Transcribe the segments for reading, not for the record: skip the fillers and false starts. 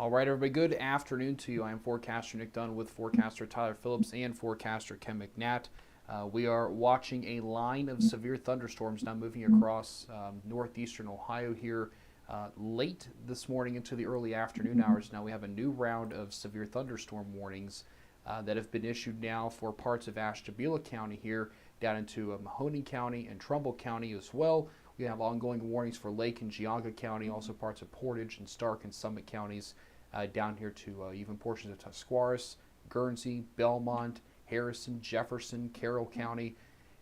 All right, everybody, good afternoon to you. I am forecaster Nick Dunn with forecaster Tyler Phillips and forecaster Ken McNatt. We are watching a line of severe thunderstorms now moving across northeastern Ohio here late this morning into the early afternoon hours. Now we have a new round of severe thunderstorm warnings that have been issued now for parts of Ashtabula County here down into Mahoning County and Trumbull County as well. We have ongoing warnings for Lake and Geauga County, also parts of Portage and Stark and Summit counties down here to even portions of Tuscarawas, Guernsey, Belmont, Harrison, Jefferson, Carroll County.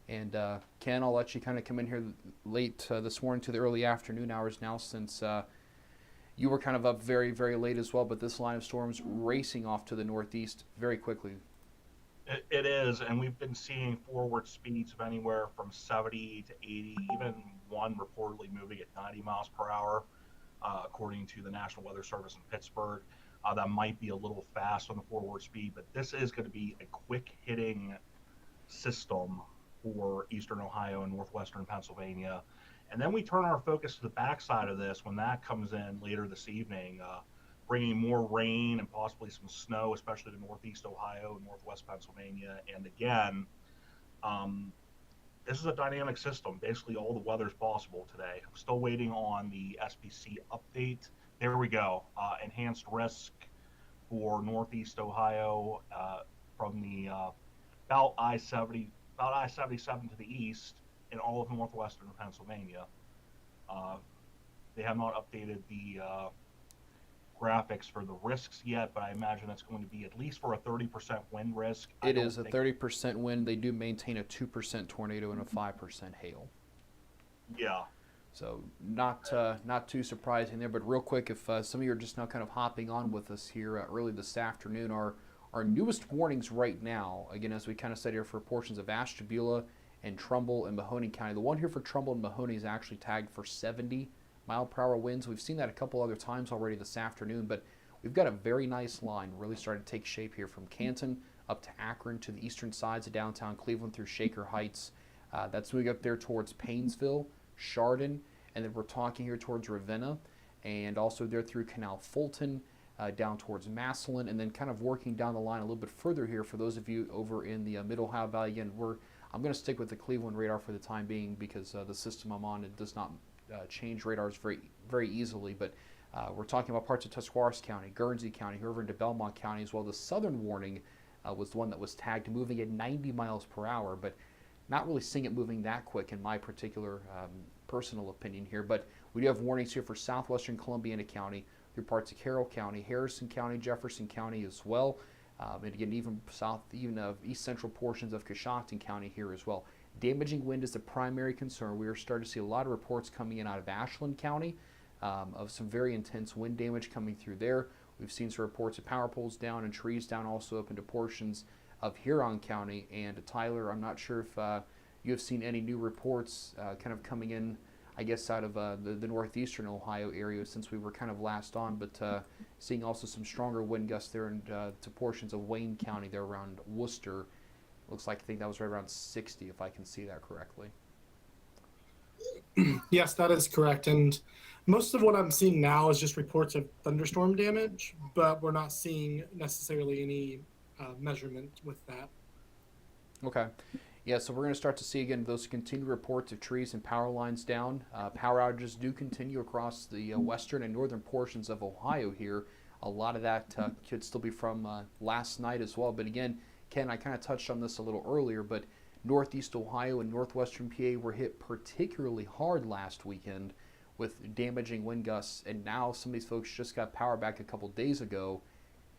And Ken, I'll let you kind of come in here late this morning to the early afternoon hours now, since you were kind of up very, very late as well. But this line of storms racing off to the northeast very quickly. It is, and we've been seeing forward speeds of anywhere from 70 to 80, even one reportedly moving at 90 miles per hour, according to the National Weather Service in Pittsburgh. That might be a little fast on the forward speed, but this is going to be a quick hitting system for eastern Ohio and northwestern Pennsylvania. And then we turn our focus to the backside of this when that comes in later this evening, bringing more rain and possibly some snow, especially to northeast Ohio and northwest Pennsylvania. And again, this is a dynamic system. Basically, all the weather is possible today. I'm still waiting on the SPC update. There we go. Enhanced risk for northeast Ohio from the about I-77 to the east in all of northwestern Pennsylvania. They have not updated the graphics for the risks yet, but I imagine that's going to be at least for a 30% wind risk. It is a 30% wind. They do maintain a 2% tornado and a 5% hail. Yeah. So not too surprising there. But real quick, if some of you are just now kind of hopping on with us here early this afternoon, our newest warnings right now, again, as we kind of said here, for portions of Ashtabula and Trumbull and Mahoning County. The one here for Trumbull and Mahoning is actually tagged for 70 mile per hour winds. We've seen that a couple other times already this afternoon, but we've got a very nice line really starting to take shape here from Canton up to Akron to the eastern sides of downtown Cleveland through Shaker Heights. That's moving up there towards Paynesville, Chardon, and then we're talking here towards Ravenna, and also there through Canal Fulton, down towards Massillon, and then kind of working down the line a little bit further here for those of you over in the Middle Ohio Valley. Again, I'm going to stick with the Cleveland radar for the time being because the system I'm on, it does not change radars very, very easily. But we're talking about parts of Tuscarawas County, Guernsey County, over into Belmont County as well. The southern warning was the one that was tagged moving at 90 miles per hour, but not really seeing it moving that quick in my particular personal opinion here. But we do have warnings here for southwestern Columbiana County, through parts of Carroll County, Harrison County, Jefferson County as well. And again, even of east central portions of Coshocton County here as well. Damaging wind is the primary concern. We are starting to see a lot of reports coming in out of Ashland County of some very intense wind damage coming through there. We've seen some reports of power poles down and trees down also up into portions of Huron County. And Tyler, I'm not sure if you have seen any new reports kind of coming in, I guess, out of the northeastern Ohio area since we were kind of last on, but seeing also some stronger wind gusts there and to portions of Wayne County there around Worcester. Looks like I think that was right around 60, if I can see that correctly. Yes, that is correct. And most of what I'm seeing now is just reports of thunderstorm damage, but we're not seeing necessarily any measurement with that. Okay. Yeah, so we're going to start to see, again, those continued reports of trees and power lines down. Power outages do continue across the western and northern portions of Ohio here. A lot of that could still be from last night as well. But again, Ken, I kind of touched on this a little earlier, but northeast Ohio and northwestern PA were hit particularly hard last weekend with damaging wind gusts, and now some of these folks just got power back a couple days ago,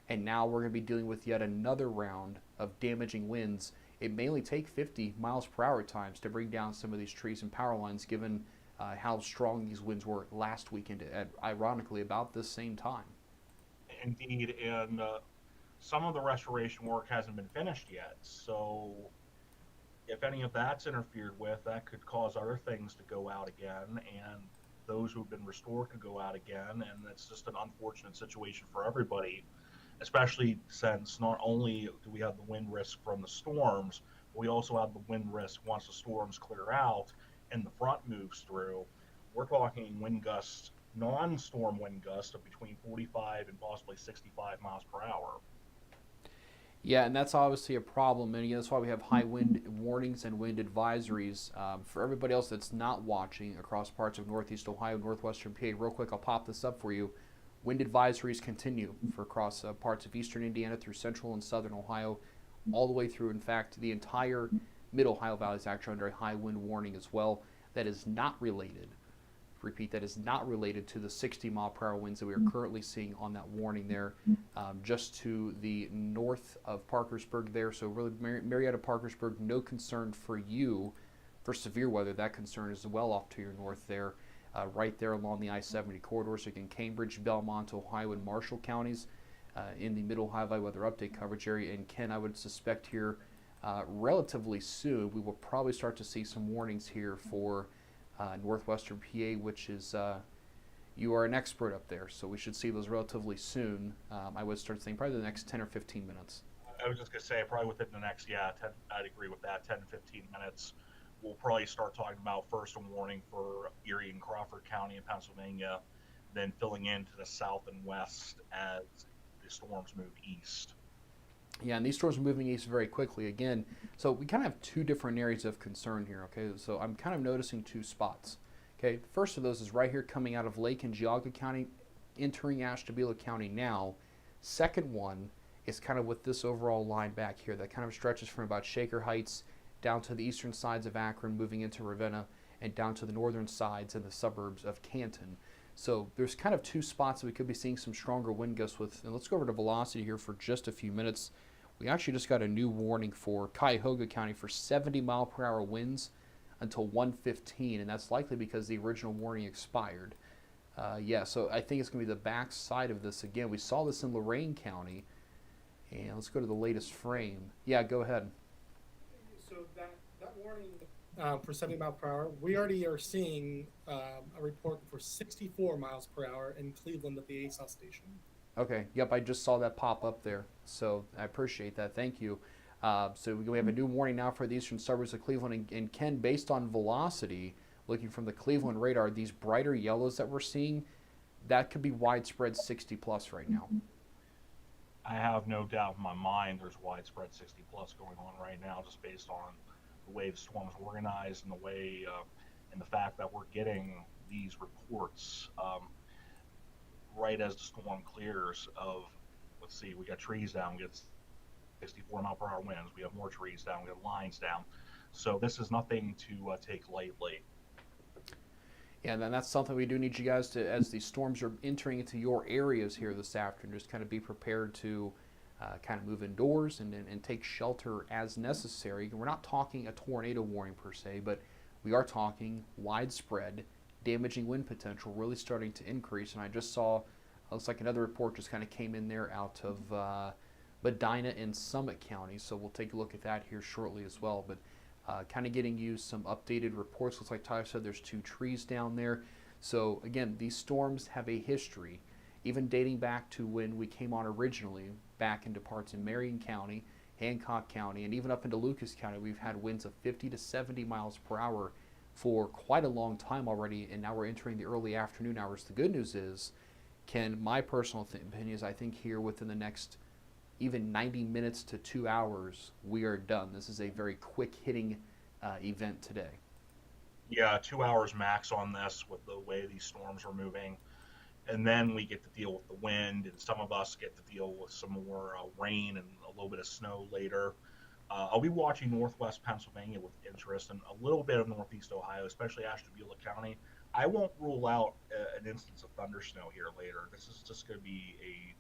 and now we're going to be dealing with yet another round of damaging winds. It may only take 50 miles per hour at times to bring down some of these trees and power lines, given how strong these winds were last weekend at, ironically, about this same time. Indeed, and some of the restoration work hasn't been finished yet. So if any of that's interfered with, that could cause other things to go out again, and those who have been restored could go out again. And it's just an unfortunate situation for everybody, especially since not only do we have the wind risk from the storms, but we also have the wind risk once the storms clear out and the front moves through. We're talking wind gusts non-storm wind gusts of between 45 and possibly 65 miles per hour. Yeah, and that's obviously a problem, and that's why we have high wind warnings and wind advisories. For everybody else that's not watching across parts of Northeast Ohio, Northwestern PA, real quick, I'll pop this up for you. Wind advisories continue for across parts of eastern Indiana through central and southern Ohio, all the way through. In fact, the entire mid Ohio Valley is actually under a high wind warning as well. That is not related, repeat, that is not related to the 60-mile-per-hour winds that we are currently seeing on that warning there, just to the north of Parkersburg there. So really, Marietta, Parkersburg, no concern for you for severe weather. That concern is well off to your north there, right there along the I-70 corridor. So again, Cambridge, Belmont, Ohio, and Marshall counties in the Middle Ohio Valley weather update coverage area. And Ken, I would suspect here relatively soon we will probably start to see some warnings here for Northwestern PA, which is you are an expert up there, so we should see those relatively soon. I would start saying probably the next 10 or 15 minutes. I was just going to say, probably within the next, 10, I'd agree with that, 10 to 15 minutes. We'll probably start talking about first a warning for Erie and Crawford County in Pennsylvania, then filling in to the south and west as the storms move east. Yeah, and these storms are moving east very quickly again. So we kind of have two different areas of concern here, okay? So I'm kind of noticing two spots. Okay, the first of those is right here coming out of Lake and Geauga County, entering Ashtabula County now. Second one is kind of with this overall line back here that kind of stretches from about Shaker Heights down to the eastern sides of Akron, moving into Ravenna, and down to the northern sides and the suburbs of Canton. So there's kind of two spots that we could be seeing some stronger wind gusts with. And let's go over to velocity here for just a few minutes. We actually just got a new warning for Cuyahoga County for 70-mile-per-hour winds until 1:15, and that's likely because the original warning expired. So I think it's going to be the back side of this again. We saw this in Lorain County, and let's go to the latest frame. Yeah, go ahead. So that warning for 70 miles per hour, we already are seeing a report for 64 miles per hour in Cleveland at the ASOS station. Okay, yep, I just saw that pop up there, so I appreciate that. Thank you. So we have a new warning now for the eastern suburbs of Cleveland, and Ken, based on velocity, looking from the Cleveland radar, these brighter yellows that we're seeing, that could be widespread 60 plus right now. I have no doubt in my mind there's widespread 60 plus going on right now, just based on the way the storm is organized and the way and the fact that we're getting these reports right as the storm clears. Of, let's see, we got trees down, we get 64 mile per hour winds, we have more trees down, we got lines down. So this is nothing to take lightly. Yeah, and then that's something we do need you guys to, as these storms are entering into your areas here this afternoon, just kind of be prepared to kind of move indoors and take shelter as necessary. We're not talking a tornado warning per se, but we are talking widespread damaging wind potential really starting to increase. And I just saw, looks like another report just kind of came in there out of Medina and Summit County, so we'll take a look at that here shortly as well. But kind of getting you some updated reports. Looks like Tyler said there's 2 trees down there. So again, these storms have a history, even dating back to when we came on originally, back into parts in Marion County, Hancock County, and even up into Lucas County. We've had winds of 50 to 70 miles per hour for quite a long time already, and now we're entering the early afternoon hours. The good news is, Ken, my personal opinion is I think here within the next even 90 minutes to 2 hours, we are done. This is a very quick hitting event today. Yeah, 2 hours max on this with the way these storms are moving. And then we get to deal with the wind, and some of us get to deal with some more rain and a little bit of snow later. I'll be watching northwest Pennsylvania with interest, and a little bit of northeast Ohio, especially Ashtabula County. I won't rule out an instance of thunder snow here later. This is just going to be a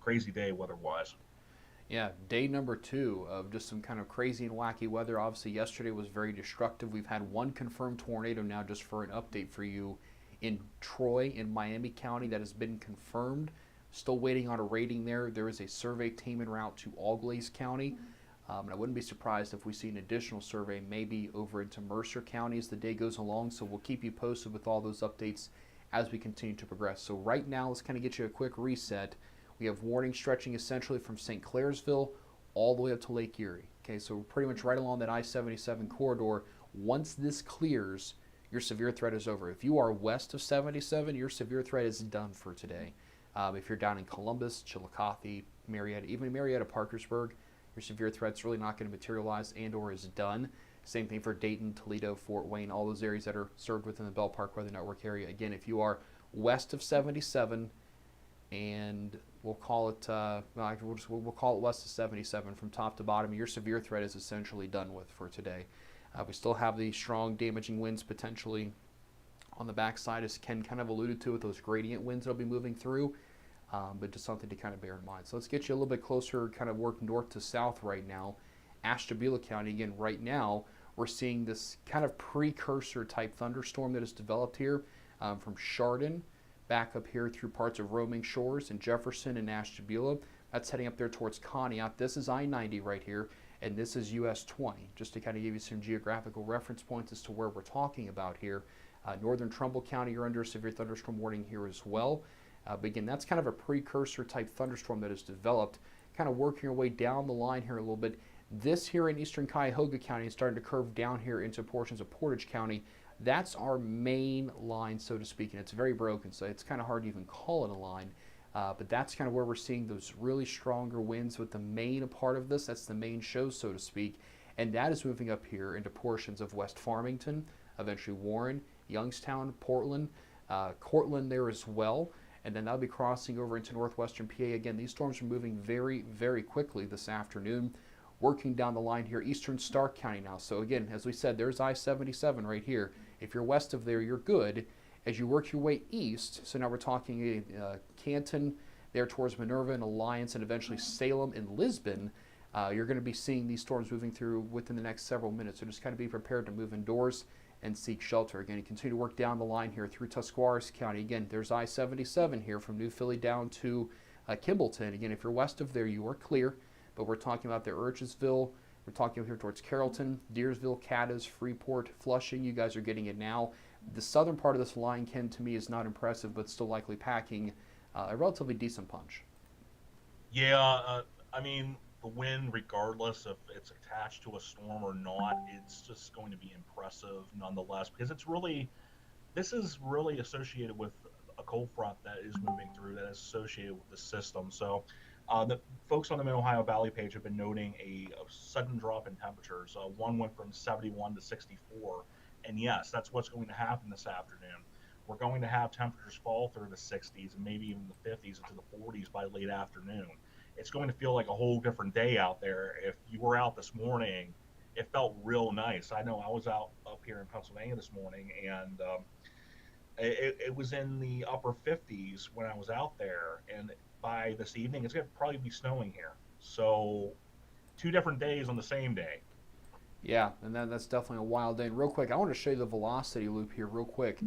crazy day weather-wise. Yeah, day number 2 of just some kind of crazy and wacky weather. Obviously, yesterday was very destructive. We've had 1 confirmed tornado now, just for an update for you, in Troy in Miami County that has been confirmed. Still waiting on a rating there. There is a survey team en route to Auglaize County. And I wouldn't be surprised if we see an additional survey maybe over into Mercer County as the day goes along. So we'll keep you posted with all those updates as we continue to progress. So right now, let's kind of get you a quick reset. We have warning stretching essentially from St. Clairsville all the way up to Lake Erie. Okay, so we're pretty much right along that I-77 corridor. Once this clears, your severe threat is over. If you are west of 77, your severe threat is done for today. If you're down in Columbus, Chillicothe, Marietta, even Marietta, Parkersburg, your severe threat's really not going to materialize and or is done. Same thing for Dayton, Toledo, Fort Wayne, all those areas that are served within the Bell Park Weather Network area. Again, if you are west of 77, and we'll call it we'll call it west of 77 from top to bottom, your severe threat is essentially done with for today. We still have the strong damaging winds potentially on the backside, as Ken kind of alluded to, with those gradient winds that'll be moving through, but just something to kind of bear in mind. So let's get you a little bit closer, kind of work north to south right now. Ashtabula County, again, right now, we're seeing this kind of precursor type thunderstorm that has developed here from Chardon back up here through parts of Roaming Shores and Jefferson and Ashtabula. That's heading up there towards Conneaut. This is I-90 right here, and this is US 20, just to kind of give you some geographical reference points as to where we're talking about here. Northern Trumbull County, you're under a severe thunderstorm warning here as well. But again, that's kind of a precursor type thunderstorm that has developed, kind of working your way down the line here a little bit. This here in eastern Cuyahoga County is starting to curve down here into portions of Portage County. That's our main line, so to speak, and it's very broken, so it's kind of hard to even call it a line. But that's kind of where we're seeing those really stronger winds with the main part of this. That's the main show, so to speak. And that is moving up here into portions of West Farmington, eventually Warren, Youngstown, Portland, Cortland there as well. And then that'll be crossing over into northwestern PA. Again, these storms are moving very, very quickly this afternoon, working down the line here, eastern Stark County now. So again, as we said, there's I-77 right here. If you're west of there, you're good. As you work your way east, so now we're talking Canton, there towards Minerva and Alliance, and eventually Salem and Lisbon, you're going to be seeing these storms moving through within the next several minutes. So just kind of be prepared to move indoors and seek shelter. Again, you continue to work down the line here through Tuscarawas County. Again, there's I-77 here from New Philly down to Kimballton. Again, if you're west of there, you are clear, but we're talking about the Urchisville. We're talking here towards Carrollton, Deersville, Cadiz, Freeport, Flushing. You guys are getting it now. The southern part of this line, Ken, to me is not impressive, but still likely packing a relatively decent punch. Yeah, I mean, the wind, regardless if it's attached to a storm or not, it's just going to be impressive nonetheless, because this is really associated with a cold front that is moving through, that is associated with the system. So the folks on the Mid-Ohio Valley page have been noting a sudden drop in temperatures. One went from 71 to 64. And yes, that's what's going to happen this afternoon. We're going to have temperatures fall through the 60s and maybe even the 50s into the 40s by late afternoon. It's going to feel like a whole different day out there. If you were out this morning, it felt real nice. I know I was out up here in Pennsylvania this morning, and it was in the upper 50s when I was out there. And by this evening, it's going to probably be snowing here. So 2 different days on the same day. Yeah, and that's definitely a wild day. And real quick, I want to show you the velocity loop here real quick.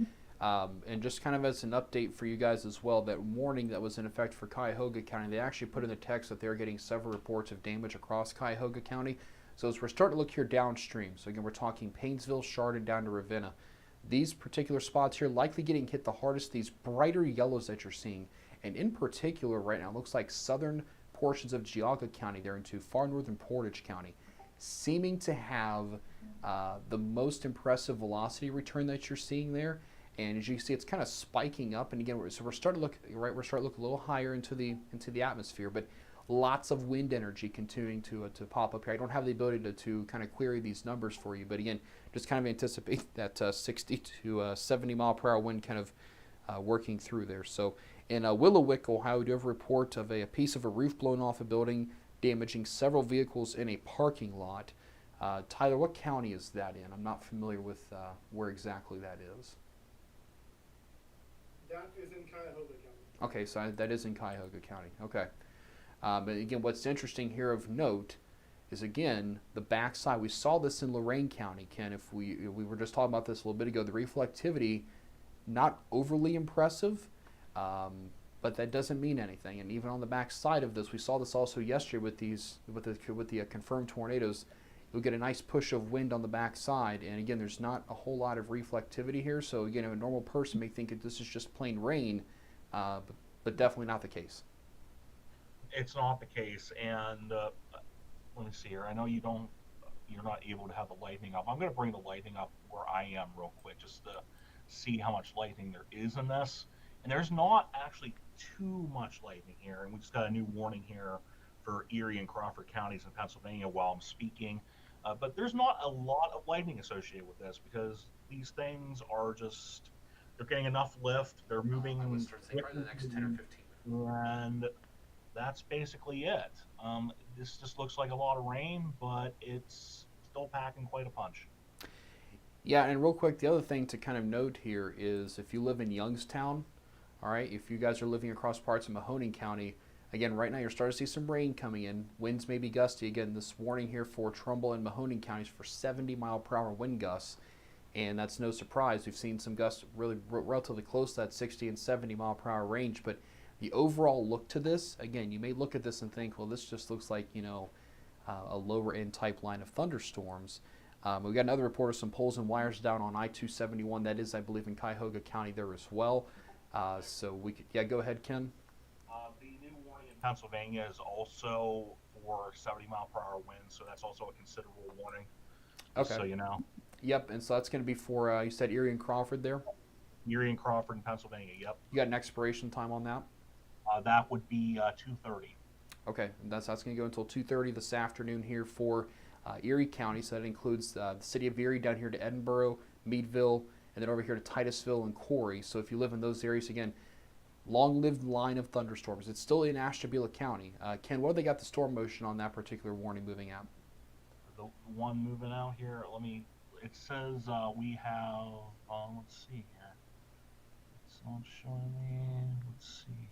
And just kind of as an update for you guys as well, that warning that was in effect for Cuyahoga County, they actually put in the text that they're getting several reports of damage across Cuyahoga County. So as we're starting to look here downstream, so again, we're talking Paynesville, Chardon, down to Ravenna. These particular spots here likely getting hit the hardest, these brighter yellows that you're seeing. And in particular right now, it looks like southern portions of Geauga County there into far northern Portage County, seeming to have the most impressive velocity return that you're seeing there. And as you can see, it's kind of spiking up. And again, so we're starting to look a little higher into the atmosphere, but lots of wind energy continuing to pop up here. I don't have the ability to kind of query these numbers for you, but again, just kind of anticipate that 60 to 70 mile per hour wind kind of working through there. So in Willowick, Ohio, we do have a report of a piece of a roof blown off a building, damaging several vehicles in a parking lot. Tyler, what county is that in? I'm not familiar with where exactly that is. That is in Cuyahoga County. Okay, so that is in Cuyahoga County. Okay. But again, what's interesting here of note is, again, the backside. We saw this in Lorain County, Ken. If we were just talking about this a little bit ago, the reflectivity, not overly impressive, but that doesn't mean anything. And even on the backside of this, we saw this also yesterday with the confirmed tornadoes. You'll get a nice push of wind on the backside, and again, there's not a whole lot of reflectivity here. So again, a normal person may think that this is just plain rain, but definitely not the case. It's not the case, and let me see here. I know you you're not able to have the lightning up. I'm going to bring the lightning up where I am real quick just to see how much lightning there is in this. And there's not actually too much lightning here. And we just got a new warning here for Erie and Crawford counties in Pennsylvania while I'm speaking. But there's not a lot of lightning associated with this because these things are just, they're getting enough lift. They're moving. I would start saying probably the next 10 or 15 minutes. And that's basically it. This just looks like a lot of rain, but it's still packing quite a punch. Yeah, and real quick, the other thing to kind of note here is if you live in Youngstown, all right, if you guys are living across parts of Mahoning County, again, right now you're starting to see some rain coming in. Winds may be gusty. Again, this warning here for Trumbull and Mahoning counties for 70-mile-per-hour wind gusts, and that's no surprise. We've seen some gusts really relatively close to that 60 and 70-mile-per-hour range, but the overall look to this, again, you may look at this and think, well, this just looks like, a lower end type line of thunderstorms. We got another report of some poles and wires down on I-271. That is, I believe, in Cuyahoga County there as well. So we could, yeah, go ahead, Ken. The new warning in Pennsylvania is also for 70-mile-per-hour winds, so that's also a considerable warning. Okay. So you know. Yep, and so that's going to be for, you said Erie and Crawford there? Erie and Crawford in Pennsylvania, yep. You got an expiration time on that? That would be 2:30. Okay, and that's going to go until 2:30 this afternoon here for Erie County. So that includes the city of Erie down here to Edinboro, Meadville, and then over here to Titusville and Corey. So if you live in those areas, again, long-lived line of thunderstorms. It's still in Ashtabula County. Ken, what have they got the storm motion on that particular warning moving out? The one moving out here, it says we have, let's see here. It's not showing me, let's see here.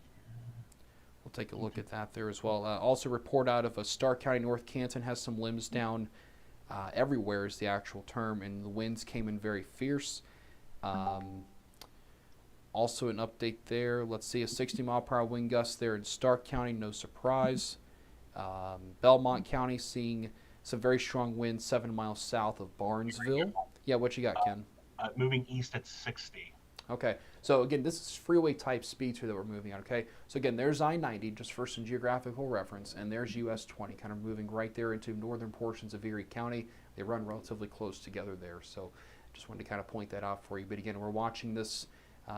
We'll take a look at that there as well. Also report out of Stark County, North Canton has some limbs down everywhere is the actual term, and the winds came in very fierce. Also an update there. Let's see, a 60-mile-per-hour wind gust there in Stark County, no surprise. Belmont County seeing some very strong winds 7 miles south of Barnesville. Yeah, what you got, Ken? Moving east at 60. Okay, so again, this is freeway type speeds here that we're moving at, okay? So again, there's I-90, just for some geographical reference, and there's US 20, kind of moving right there into northern portions of Erie County. They run relatively close together there, so just wanted to kind of point that out for you. But again, we're watching this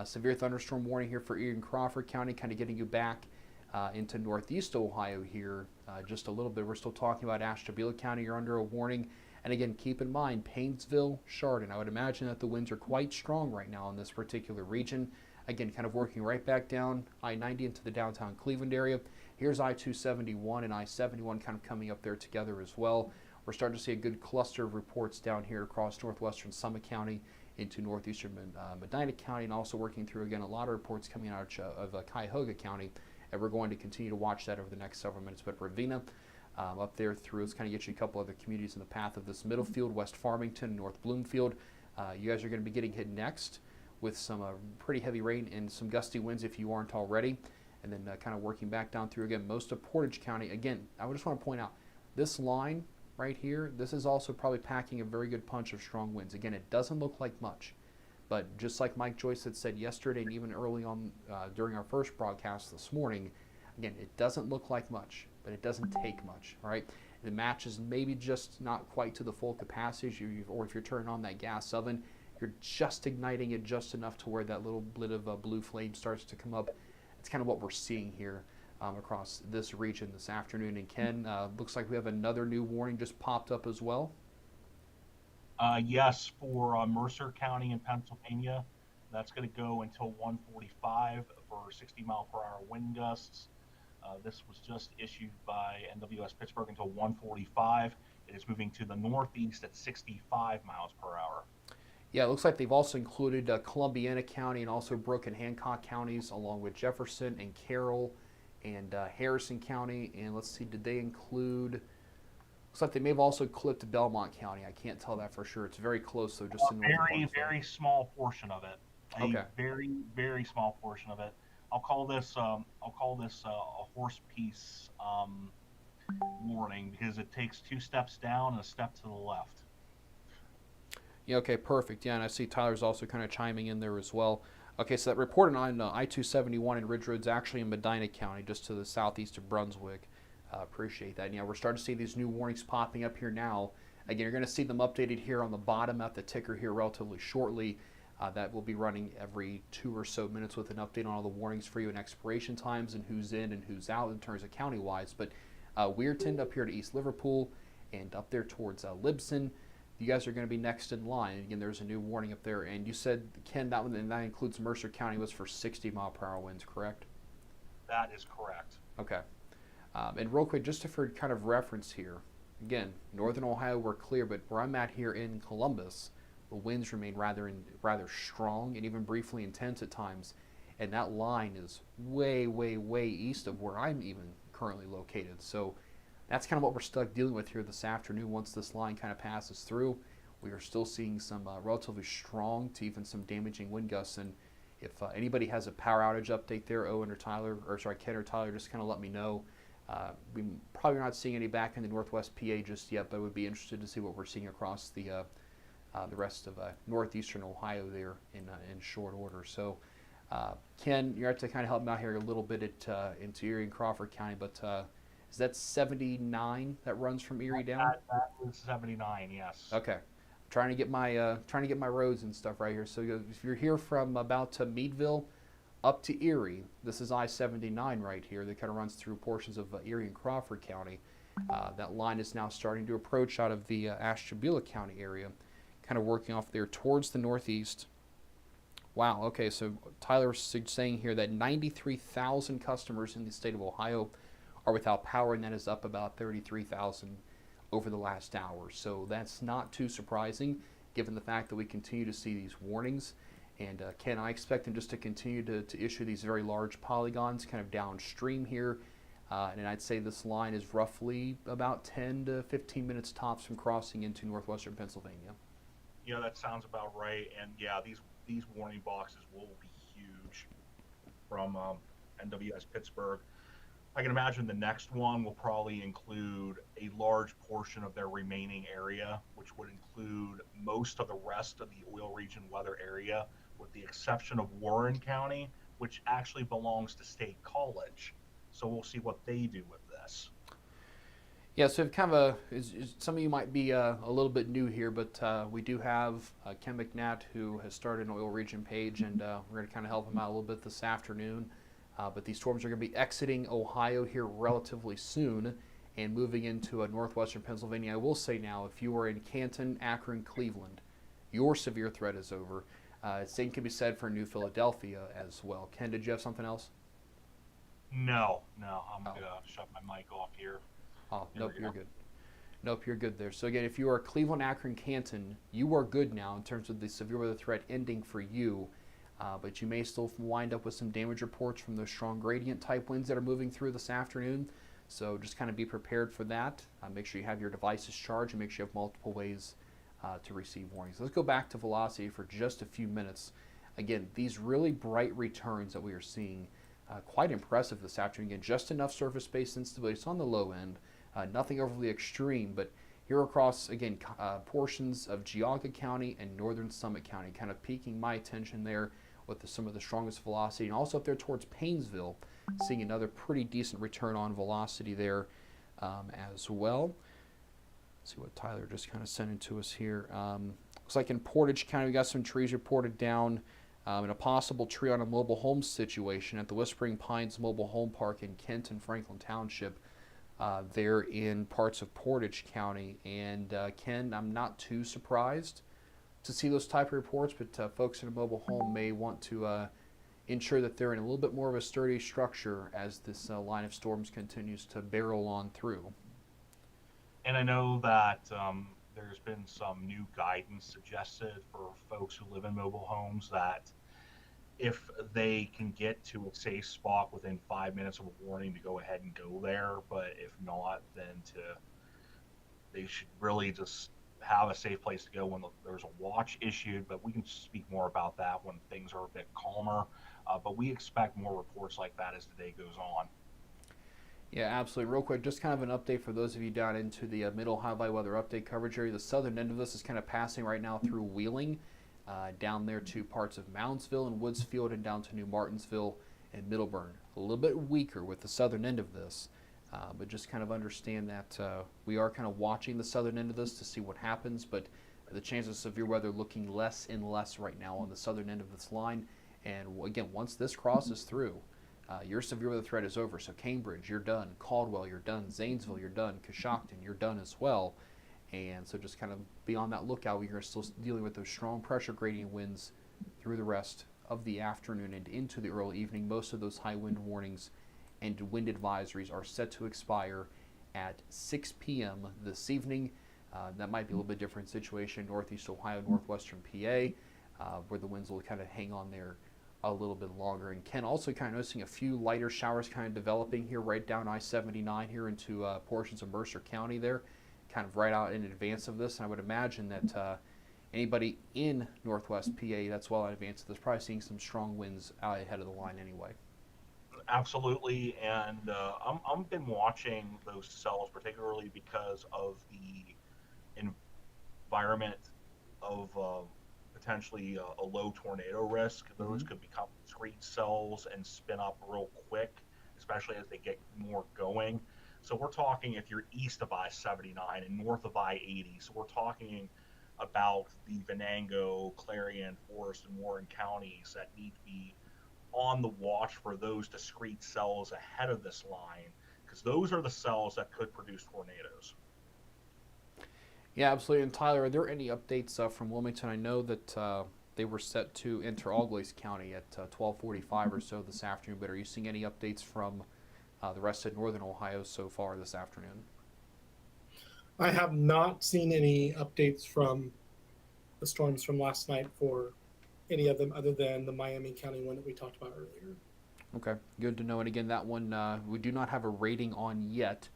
severe thunderstorm warning here for Erie and Crawford County, kind of getting you back into northeast Ohio here just a little bit. We're still talking about Ashtabula County. You're under a warning. And again, keep in mind, Painesville, Chardon. I would imagine that the winds are quite strong right now in this particular region. Again, kind of working right back down I-90 into the downtown Cleveland area. Here's I-271 and I-71 kind of coming up there together as well. We're starting to see a good cluster of reports down here across northwestern Summit County into northeastern Medina County, and also working through, again, a lot of reports coming out of Cuyahoga County. And we're going to continue to watch that over the next several minutes. But Ravenna, up there through, let's kind of get you a couple other communities in the path of this Middlefield, West Farmington, North Bloomfield. You guys are going to be getting hit next with some pretty heavy rain and some gusty winds if you aren't already. And then kind of working back down through, again, most of Portage County. Again, I just want to point out, this line right here, this is also probably packing a very good punch of strong winds. Again, it doesn't look like much. But just like Mike Joyce had said yesterday and even early on during our first broadcast this morning, again, it doesn't look like much, but it doesn't take much, all right? The match is maybe just not quite to the full capacity, or if you're turning on that gas oven, you're just igniting it just enough to where that little bit of blue flame starts to come up. It's kind of what we're seeing here across this region this afternoon. And Ken, looks like we have another new warning just popped up as well. Yes, for Mercer County in Pennsylvania, that's going to go until 1:45 for 60-mile-per-hour wind gusts. This was just issued by NWS Pittsburgh until 1:45. It is moving to the northeast at 65 miles per hour. Yeah, it looks like they've also included Columbiana County and also Brooke and Hancock counties, along with Jefferson and Carroll and Harrison County. And let's see, did they include... Looks like they may have also clipped Belmont County. I can't tell that for sure. It's very close, though, just in north. Very small portion of it. Okay. Very, very small portion of it. I'll call this a horse piece warning because it takes 2 steps down and a step to the left. Yeah. Okay. Perfect. Yeah, and I see Tyler's also kind of chiming in there as well. Okay, so that report on I-271 and Ridge Road's actually in Medina County, just to the southeast of Brunswick. Appreciate that. And yeah, we're starting to see these new warnings popping up here now. Again, you're going to see them updated here on the bottom at the ticker here relatively shortly. That will be running every 2 or so minutes with an update on all the warnings for you and expiration times and who's in and who's out in terms of county-wise. But Weirton up here to East Liverpool and up there towards Libsyn. You guys are going to be next in line. And again, there's a new warning up there. And you said, Ken, that one, and that includes Mercer County, was for 60-mile-per-hour winds, correct? That is correct. Okay. And real quick, just for kind of reference here, again, northern Ohio we're clear, but where I'm at here in Columbus, the winds remain rather strong and even briefly intense at times. And that line is way, way, way east of where I'm even currently located. So that's kind of what we're stuck dealing with here this afternoon. Once this line kind of passes through, we are still seeing some relatively strong to even some damaging wind gusts. And if anybody has a power outage update there, Ken or Tyler, just kind of let me know. We probably not seeing any back in the Northwest PA just yet, but I would be interested to see what we're seeing across the rest of northeastern Ohio there in short order. So, Ken, you're have to kind of help me out here a little bit into Erie and Crawford County, but is that 79 that runs from Erie down? That is 79, yes. Okay. Trying to get my roads and stuff right here. So if you're here from about to Meadville up to Erie, this is I-79 right here that kind of runs through portions of Erie and Crawford County. That line is now starting to approach out of the Ashtabula County area, kind of working off there towards the northeast. Wow, okay, so Tyler's saying here that 93,000 customers in the state of Ohio are without power, and that is up about 33,000 over the last hour. So that's not too surprising, given the fact that we continue to see these warnings. And Ken, I expect them just to continue to issue these very large polygons kind of downstream here. And I'd say this line is roughly about 10 to 15 minutes tops from crossing into northwestern Pennsylvania. Yeah, that sounds about right. And yeah, these warning boxes will be huge from NWS Pittsburgh. I can imagine the next one will probably include a large portion of their remaining area, which would include most of the rest of the oil region weather area, with the exception of Warren County, which actually belongs to State College. So we'll see what they do with this. Yeah, so kind of some of you might be a little bit new here, but we do have Ken McNatt, who has started an oil region page, and we're going to kind of help him out a little bit this afternoon. But these storms are going to be exiting Ohio here relatively soon and moving into northwestern Pennsylvania. I will say now, if you are in Canton, Akron, Cleveland, your severe threat is over. Same can be said for New Philadelphia as well. Ken, did you have something else? No, I'm going to shut my mic off here. Oh, nope, you're good. Nope, you're good there. So again, if you are Cleveland, Akron, Canton, you are good now in terms of the severe weather threat ending for you. But you may still wind up with some damage reports from those strong gradient type winds that are moving through this afternoon. So just kind of be prepared for that. Make sure you have your devices charged and make sure you have multiple ways to receive warnings. Let's go back to velocity for just a few minutes. Again, these really bright returns that we are seeing, quite impressive this afternoon. Again, just enough surface-based instability. It's on the low end, nothing overly extreme, but here across, again, portions of Geauga County and northern Summit County, kind of piquing my attention there with some of the strongest velocity. And also up there towards Paynesville, seeing another pretty decent return on velocity there as well. Let's see what Tyler just kind of sent into us here. Looks like in Portage County, we got some trees reported down and a possible tree on a mobile home situation at the Whispering Pines Mobile Home Park in Kent and Franklin Township there in parts of Portage County. And Ken, I'm not too surprised to see those type of reports, but folks in a mobile home may want to ensure that they're in a little bit more of a sturdy structure as this line of storms continues to barrel on through. And I know that there's been some new guidance suggested for folks who live in mobile homes that if they can get to a safe spot within 5 minutes of a warning, to go ahead and go there. But if not, then they should really just have a safe place to go when there's a watch issued. But we can speak more about that when things are a bit calmer. But we expect more reports like that as the day goes on. Yeah, absolutely. Real quick, just kind of an update for those of you down into the middle high weather update coverage area. The southern end of this is kind of passing right now through Wheeling, down there to parts of Moundsville and Woodsfield, and down to New Martinsville and Middleburn. A little bit weaker with the southern end of this. But just kind of understand that we are kind of watching the southern end of this to see what happens, but the chances of severe weather looking less and less right now on the southern end of this line. And again, once this crosses through, your severe weather threat is over. So Cambridge, you're done. Caldwell, you're done. Zanesville, you're done. Coshocton, you're done as well. And so just kind of be on that lookout. You're still dealing with those strong pressure gradient winds through the rest of the afternoon and into the early evening. Most of those high wind warnings and wind advisories are set to expire at 6 p.m. this evening. That might be a little bit different situation, Northeast Ohio, Northwestern PA, where the winds will kind of hang on there a little bit longer. And Ken, also kind of noticing a few lighter showers kind of developing here right down I-79 here into portions of Mercer County there, kind of right out in advance of this. And I would imagine that anybody in Northwest PA, that's well in advance of this, probably seeing some strong winds out ahead of the line anyway. Absolutely, and I've been watching those cells particularly because of the environment of potentially a low tornado risk. Those could become discrete cells and spin up real quick, especially as they get more going. So we're talking if you're east of I-79 and north of I-80. So we're talking about the Venango, Clarion, Forest, and Warren counties that need to be on the watch for those discrete cells ahead of this line, because those are the cells that could produce tornadoes. Yeah, absolutely. And Tyler, are there any updates from Wilmington? I know that they were set to enter Auglaize County at 12:45 or so this afternoon, but are you seeing any updates from the rest of northern Ohio so far this afternoon? I have not seen any updates from the storms from last night for any of them other than the Miami County one that we talked about earlier. Okay, good to know. And again, that one we do not have a rating on yet,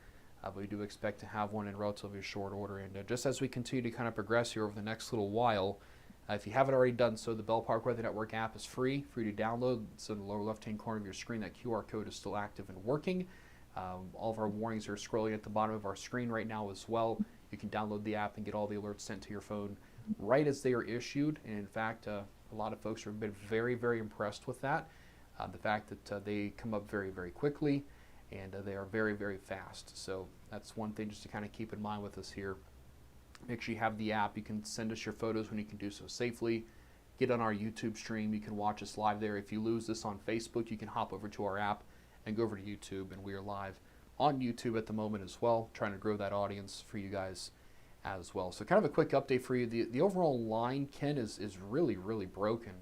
but we do expect to have one in relatively short order. And just as we continue to kind of progress here over the next little while, if you haven't already done so, the Bell Park Weather Network app is free to download. So in the lower left-hand corner of your screen, that QR code is still active and working. All of our warnings are scrolling at the bottom of our screen right now as well. You can download the app and get all the alerts sent to your phone right as they are issued. And in fact, a lot of folks have been very, very impressed with that. The fact that they come up very, very quickly and they are very, very fast. So that's one thing just to kind of keep in mind with us here. Make sure you have the app. You can send us your photos when you can do so safely. Get on our YouTube stream. You can watch us live there. If you lose this on Facebook, you can hop over to our app and go over to YouTube. And we are live on YouTube at the moment as well, trying to grow that audience for you guys as well. So kind of a quick update for you. The overall line, Ken, is really, really broken.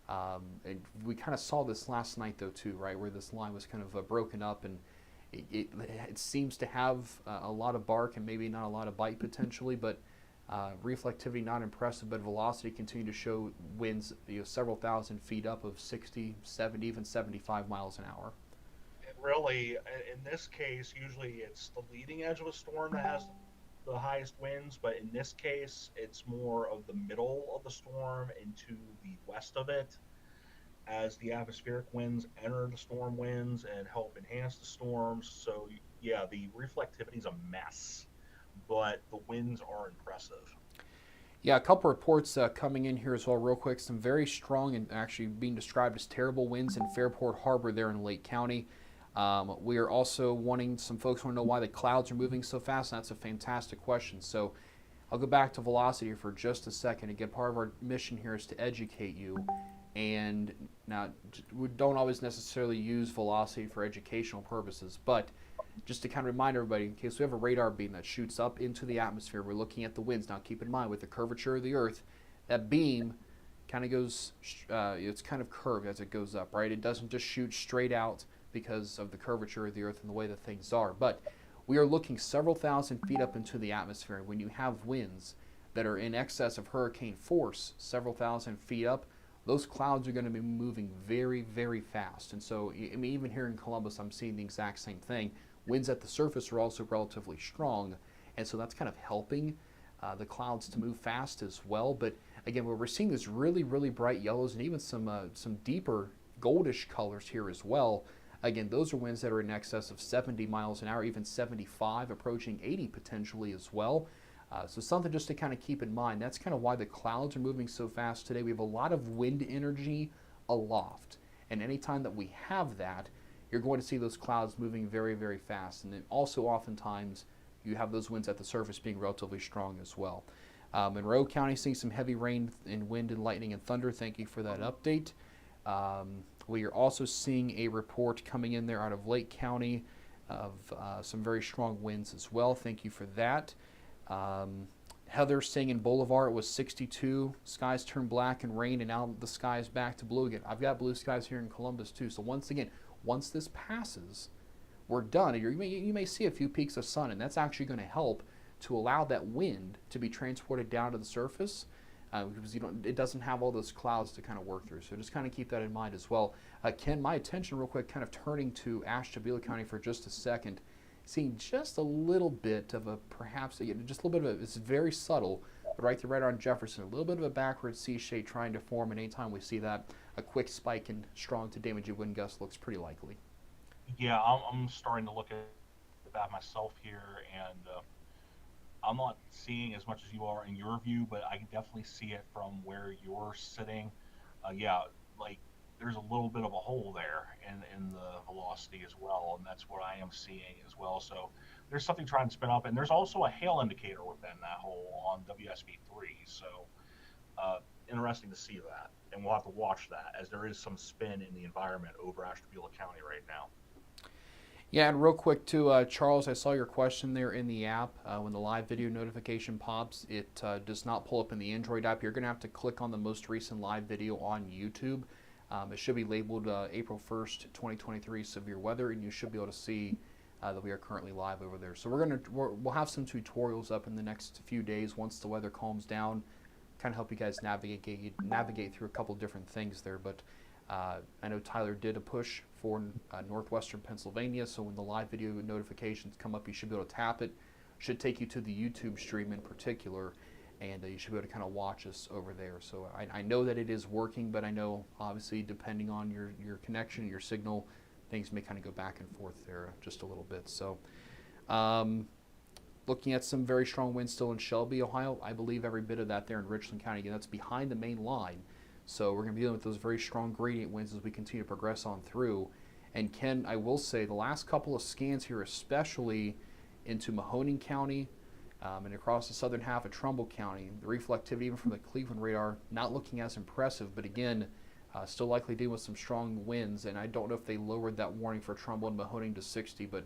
And we kind of saw this last night, though, too, right, where this line was kind of broken up, and it seems to have a lot of bark and maybe not a lot of bite potentially, but reflectivity not impressive, but velocity continued to show winds several thousand feet up of 60, 70, even 75 miles an hour. And really, in this case, usually it's the leading edge of a storm that has the highest winds, but in this case, it's more of the middle of the storm into the west of it, as the atmospheric winds enter the storm winds and help enhance the storms. So yeah, the reflectivity is a mess, but the winds are impressive. Yeah, a couple reports coming in here as well real quick. Some very strong and actually being described as terrible winds in Fairport Harbor there in Lake County. We are also some folks want to know why the clouds are moving so fast, and that's a fantastic question. So I'll go back to velocity for just a second. Again, part of our mission here is to educate you. And now, we don't always necessarily use velocity for educational purposes, but just to kind of remind everybody, in case we have a radar beam that shoots up into the atmosphere, we're looking at the winds. Now, keep in mind, with the curvature of the Earth, that beam kind of goes, it's kind of curved as it goes up, right? It doesn't just shoot straight out because of the curvature of the Earth and the way that things are. But we are looking several thousand feet up into the atmosphere. When you have winds that are in excess of hurricane force, several thousand feet up, those clouds are going to be moving very, very fast. And so, I mean, even here in Columbus, I'm seeing the exact same thing. Winds at the surface are also relatively strong, and so that's kind of helping the clouds to move fast as well. But again, we're seeing this really, really bright yellows and even some deeper goldish colors here as well. Again, those are winds that are in excess of 70 miles an hour, even 75, approaching 80 potentially as well. So something just to kind of keep in mind. That's kind of why the clouds are moving so fast today. We have a lot of wind energy aloft. And anytime that we have that, you're going to see those clouds moving very, very fast. And then also oftentimes you have those winds at the surface being relatively strong as well. Monroe County seeing some heavy rain and wind and lightning and thunder. Thank you for that update. We are also seeing a report coming in there out of Lake County of some very strong winds as well. Thank you for that. Heather saying in Bolivar it was 62. Skies turned black and rain, and now the sky is back to blue again. I've got blue skies here in Columbus too. So once again, once this passes, we're done. You may see a few peaks of sun, and that's actually going to help to allow that wind to be transported down to the surface, because it doesn't have all those clouds to kind of work through. So just kind of keep that in mind as well. Ken, my attention real quick, kind of turning to Ashtabula County for just a second, seeing just a little bit of a, perhaps, just a little bit of a, it's very subtle, but right on Jefferson, a little bit of a backward C shape trying to form, and anytime we see that, a quick spike in strong to damaging wind gusts looks pretty likely. Yeah, I'm starting to look at that myself here, and I'm not seeing as much as you are in your view, but I can definitely see it from where you're sitting. Yeah, like there's a little bit of a hole there in the velocity as well, and that's what I am seeing as well. So there's something trying to spin up, and there's also a hail indicator within that hole on WSB3. So interesting to see that, and we'll have to watch that as there is some spin in the environment over Ashtabula County right now. Yeah, and real quick too, Charles, I saw your question there in the app. When the live video notification pops, it does not pull up in the Android app. You're going to have to click on the most recent live video on YouTube. It should be labeled April 1st, 2023 severe weather, and you should be able to see that we are currently live over there. So we'll have some tutorials up in the next few days once the weather calms down, kind of help you guys navigate through a couple different things there. But I know Tyler did a push for northwestern Pennsylvania, so when the live video notifications come up, you should be able to tap it. Should take you to the YouTube stream in particular, and you should be able to kind of watch us over there. So I know that it is working, but I know obviously depending on your connection, your signal, things may kind of go back and forth there just a little bit. So looking at some very strong winds still in Shelby, Ohio. I believe every bit of that there in Richland County. Again, that's behind the main line. So we're going to be dealing with those very strong gradient winds as we continue to progress on through. And Ken, I will say the last couple of scans here, especially into Mahoning County and across the southern half of Trumbull County, the reflectivity even from the Cleveland radar, not looking as impressive, but again, still likely dealing with some strong winds. And I don't know if they lowered that warning for Trumbull and Mahoning to 60, but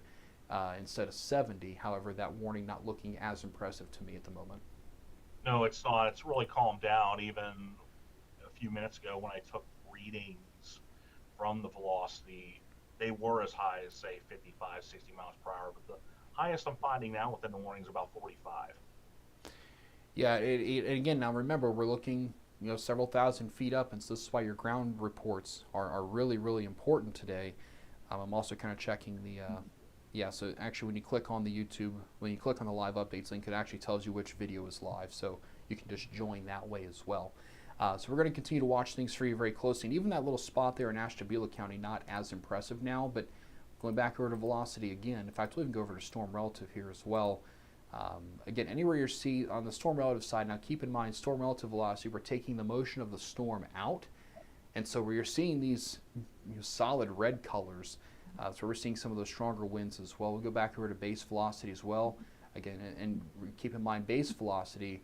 instead of 70. However, that warning not looking as impressive to me at the moment. No, it's not. It's really calmed down. Even a few minutes ago when I took readings from the velocity, they were as high as, say, 55, 60 miles per hour, but the highest I'm finding now within the warning is about 45. Yeah, and again, now remember, we're looking several thousand feet up, and so this is why your ground reports are really, really important today. I'm also kind of checking the, so actually when you click on the YouTube, when you click on the live updates link, it actually tells you which video is live, so you can just join that way as well. So we're going to continue to watch things for you very closely. And even that little spot there in Ashtabula County, not as impressive now, but going back over to velocity again. In fact, we'll even go over to storm relative here as well. Again, anywhere you see on the storm relative side, now keep in mind storm relative velocity, we're taking the motion of the storm out. And so where you're seeing these solid red colors, so we're seeing some of those stronger winds as well. We'll go back over to base velocity as well. Again, and keep in mind base velocity,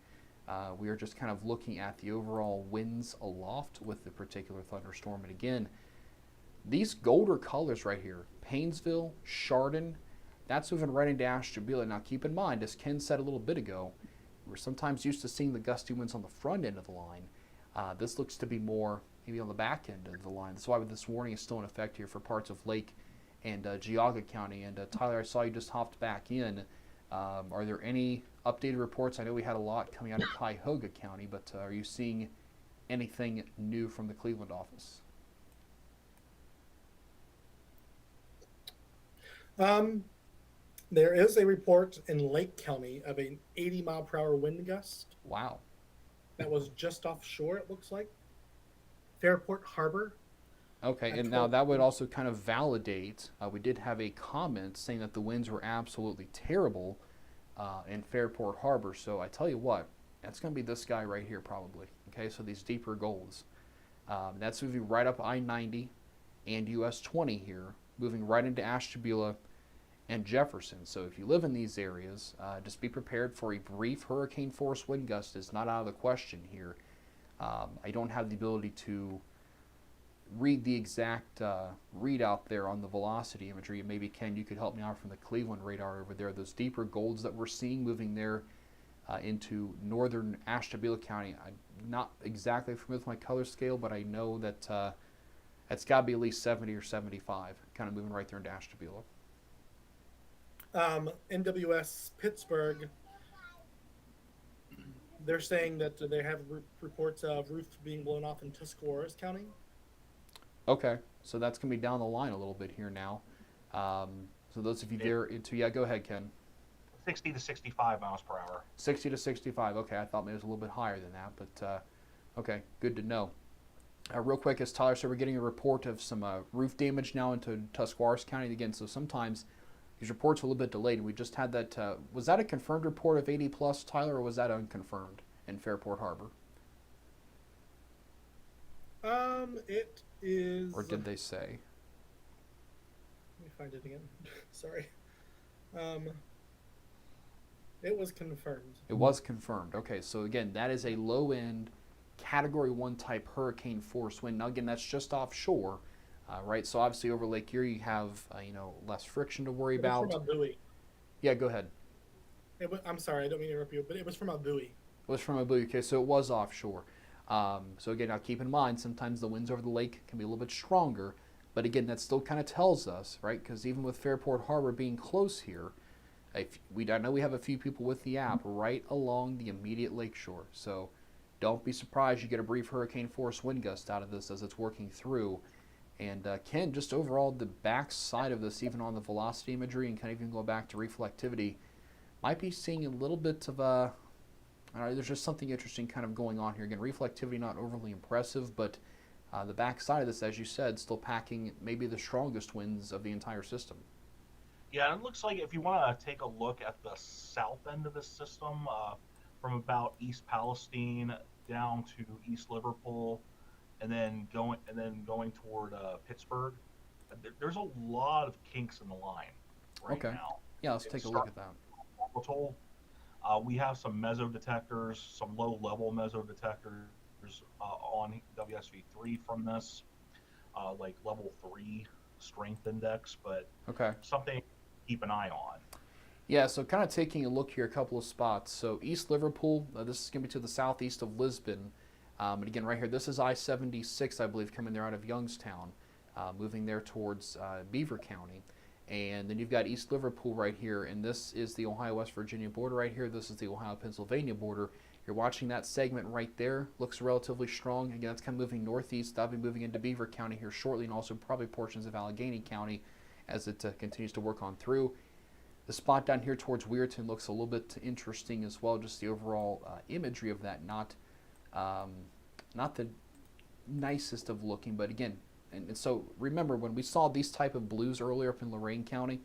we are just kind of looking at the overall winds aloft with the particular thunderstorm. And again, these golder colors right here, Paynesville, Chardon, that's moving right into Ashtabula. Now keep in mind, as Ken said a little bit ago, we're sometimes used to seeing the gusty winds on the front end of the line. This looks to be more maybe on the back end of the line. That's why this warning is still in effect here for parts of Lake and Geauga County. And Tyler, I saw you just hopped back in. Are there any updated reports? I know we had a lot coming out of Cuyahoga County, but are you seeing anything new from the Cleveland office? There is a report in Lake County of an 80-mile-per-hour wind gust. Wow. That was just offshore, it looks like. Fairport Harbor. Okay, and now that would also kind of validate, we did have a comment saying that the winds were absolutely terrible in Fairport Harbor. So I tell you what, that's going to be this guy right here probably. Okay, so these deeper golds. That's moving right up I-90 and US 20 here. moving right into Ashtabula and Jefferson. So if you live in these areas, just be prepared for a brief hurricane force wind gust. Is not out of the question here. I don't have the ability to read the exact readout there on the velocity imagery. Maybe Ken, you could help me out from the Cleveland radar over there. Those deeper golds that we're seeing moving there into northern Ashtabula County. I'm not exactly familiar with my color scale, but I know that it's got to be at least 70 or 75, kind of moving right there into Ashtabula. NWS Pittsburgh, they're saying that they have reports of roof being blown off in Tuscarawas County. Okay, so that's going to be down the line a little bit here now. So those of you there into, yeah, go ahead, Ken. 60 to 65 miles per hour. 60 to 65. Okay, I thought maybe it was a little bit higher than that, but okay, good to know. Real quick, as Tyler said, we're getting a report of some roof damage now into Tuscarawas County again. So sometimes these reports are a little bit delayed. We just had that. Was that a confirmed report of 80 plus, Tyler, or was that unconfirmed in Fairport Harbor? It is. Or did they say? Let me find it again. Sorry. It was confirmed. It was confirmed. Okay, so again, that is a low-end Category 1 type hurricane force wind. Now again, that's just offshore, right? So obviously over Lake Erie, you have less friction to worry about. It was from a buoy. Yeah, go ahead. I'm sorry, I don't mean to interrupt you, but it was from a buoy. It was from a buoy. Okay, so it was offshore. So again, now keep in mind, sometimes the winds over the lake can be a little bit stronger, but again, that still kind of tells us, right? Because even with Fairport Harbor being close here, I know we have a few people with the app right along the immediate lakeshore. So don't be surprised you get a brief hurricane force wind gust out of this as it's working through. And Ken, just overall, the back side of this, even on the velocity imagery and kind of even go back to reflectivity, might be seeing a little bit of a, there's just something interesting kind of going on here. Again, reflectivity not overly impressive, but the back side of this, as you said, still packing maybe the strongest winds of the entire system. Yeah, it looks like if you want to take a look at the south end of the system, from about East Palestine down to East Liverpool, and then going toward Pittsburgh, there's a lot of kinks in the line right now. Yeah, let's take a look at that. We have some meso detectors, some low-level meso detectors on WSV3 from this, like level 3 strength index, but something to keep an eye on. Yeah, so kind of taking a look here, a couple of spots. So East Liverpool, this is going to be to the southeast of Lisbon. And again, right here, this is I-76, I believe, coming there out of Youngstown, moving there towards Beaver County. And then you've got East Liverpool right here, and this is the Ohio-West Virginia border right here. This is the Ohio-Pennsylvania border. You're watching that segment right there. Looks relatively strong. Again, that's kind of moving northeast. That'll be moving into Beaver County here shortly, and also probably portions of Allegheny County as it continues to work on through. The spot down here towards Weirton looks a little bit interesting as well. Just the overall imagery of that, not the nicest of looking, but again, and so remember when we saw these type of blues earlier up in Lorain County,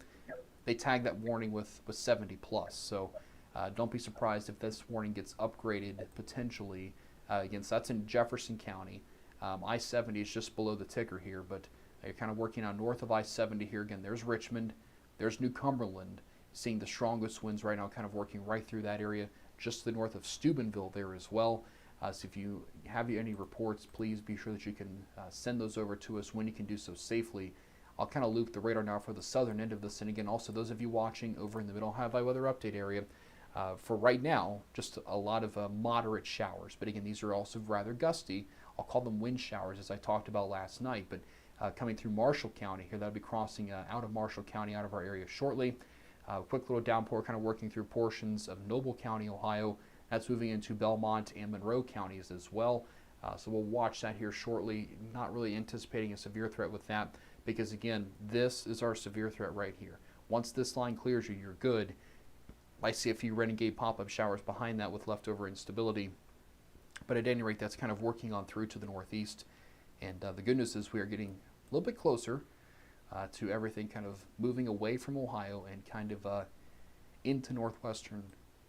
they tagged that warning with 70 plus. So don't be surprised if this warning gets upgraded potentially. Again, so that's in Jefferson County. I-70 is just below the ticker here, but you're kind of working on north of I-70 here. Again, there's Richmond, there's New Cumberland, seeing the strongest winds right now, kind of working right through that area, just to the north of Steubenville there as well. So if you have any reports, please be sure that you can send those over to us when you can do so safely. I'll kind of loop the radar now for the southern end of this. And again, also those of you watching over in the Middle Ohio Weather Update area, for right now, just a lot of moderate showers. But again, these are also rather gusty. I'll call them wind showers as I talked about last night. But coming through Marshall County here, that'll be crossing out of Marshall County, out of our area shortly. Quick little downpour kind of working through portions of Noble County, Ohio. That's moving into Belmont and Monroe counties as well. So we'll watch that here shortly. Not really anticipating a severe threat with that because, again, this is our severe threat right here. Once this line clears you, you're good. I see a few renegade pop-up showers behind that with leftover instability. But at any rate, that's kind of working on through to the northeast. And the good news is we are getting a little bit closer to everything kind of moving away from Ohio and kind of into northwestern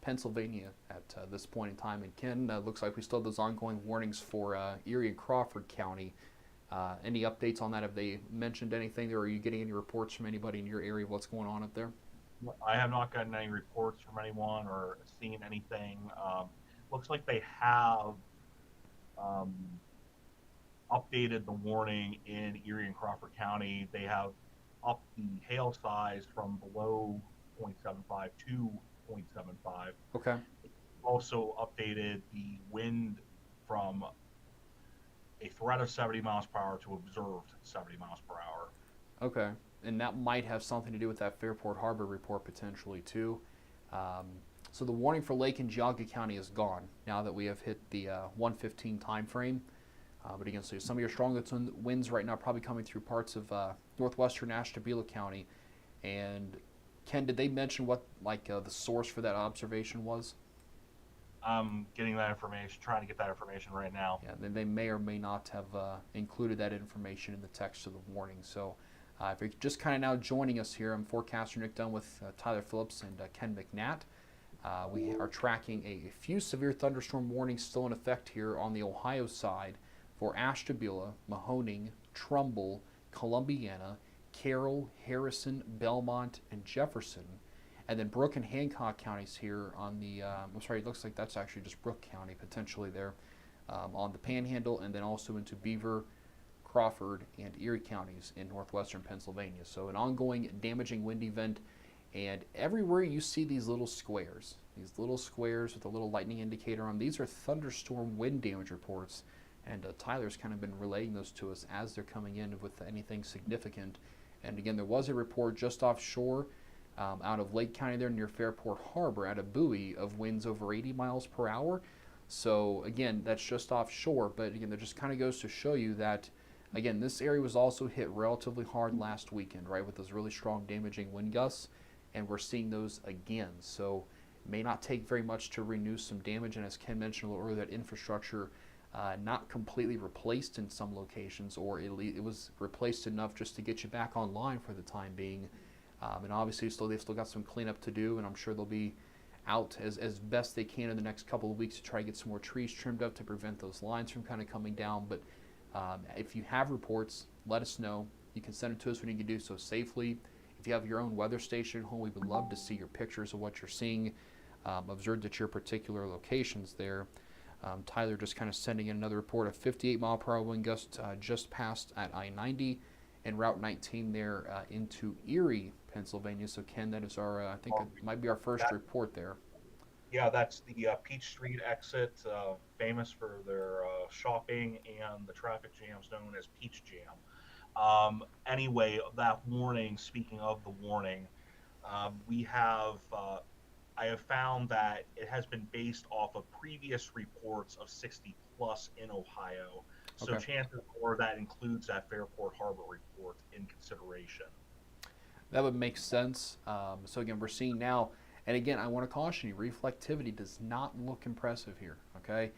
Pennsylvania at this point in time. And Ken, looks like we still have those ongoing warnings for Erie and Crawford County Any updates on that? Have they mentioned anything there? Are you getting any reports from anybody in your area of what's going on up there? I have not gotten any reports from anyone or seen anything. Looks like they have um, updated the warning in Erie and Crawford County. They have upped the hail size from below 0.75 to 0.75. Okay. Also updated the wind from a threat of 70 miles per hour to observed 70 miles per hour. Okay. And that might have something to do with that Fairport Harbor report potentially too. Um, so the warning for Lake and Geauga County is gone now that we have hit the 1:15 time frame. But again, so some of your strongest winds right now are probably coming through parts of northwestern Ashtabula County. And Ken, did they mention what the source for that observation was? I'm getting that information, trying to get that information right now. Yeah, then they may or may not have included that information in the text of the warning. So if you're just kind of now joining us here, I'm forecaster Nick Dunn with Tyler Phillips and Ken McNatt. We are tracking a few severe thunderstorm warnings still in effect here on the Ohio side for Ashtabula, Mahoning, Trumbull, Columbiana, Carroll, Harrison, Belmont, and Jefferson. And then Brooke and Hancock counties here on the, I'm sorry, it looks like that's actually just Brooke County potentially there on the Panhandle, and then also into Beaver, Crawford, and Erie counties in northwestern Pennsylvania. So an ongoing damaging wind event, and everywhere you see these little squares with a little lightning indicator on, these are thunderstorm wind damage reports. And Tyler's kind of been relaying those to us as they're coming in with anything significant. And again, there was a report just offshore out of Lake County there near Fairport Harbor at a buoy of winds over 80 miles per hour. So again, that's just offshore, but again, that just kind of goes to show you that, again, this area was also hit relatively hard last weekend, right, with those really strong damaging wind gusts, and we're seeing those again. So it may not take very much to renew some damage, and as Ken mentioned a little earlier, that infrastructure not completely replaced in some locations, or it was replaced enough just to get you back online for the time being. And obviously, they've still got some cleanup to do, and I'm sure they'll be out as best they can in the next couple of weeks to try to get some more trees trimmed up to prevent those lines from kind of coming down. But if you have reports, let us know. You can send it to us when you can do so safely. If you have your own weather station at home, we would love to see your pictures of what you're seeing observed at your particular locations there. Tyler just kind of sending in another report of 58 mile per hour wind gust just passed at I-90 and Route 19 there into Erie, Pennsylvania. So Ken, that is our, I think it might be our first report there. Yeah, that's the Peach Street exit, famous for their shopping and the traffic jams known as Peach Jam. Anyway, that warning, speaking of the warning, we have I have found that it has been based off of previous reports of 60 plus in Ohio. So Okay. chances are that includes that Fairport Harbor report in consideration. That would make sense. So again, we're seeing now, and again, I want to caution you, reflectivity does not look impressive here, okay?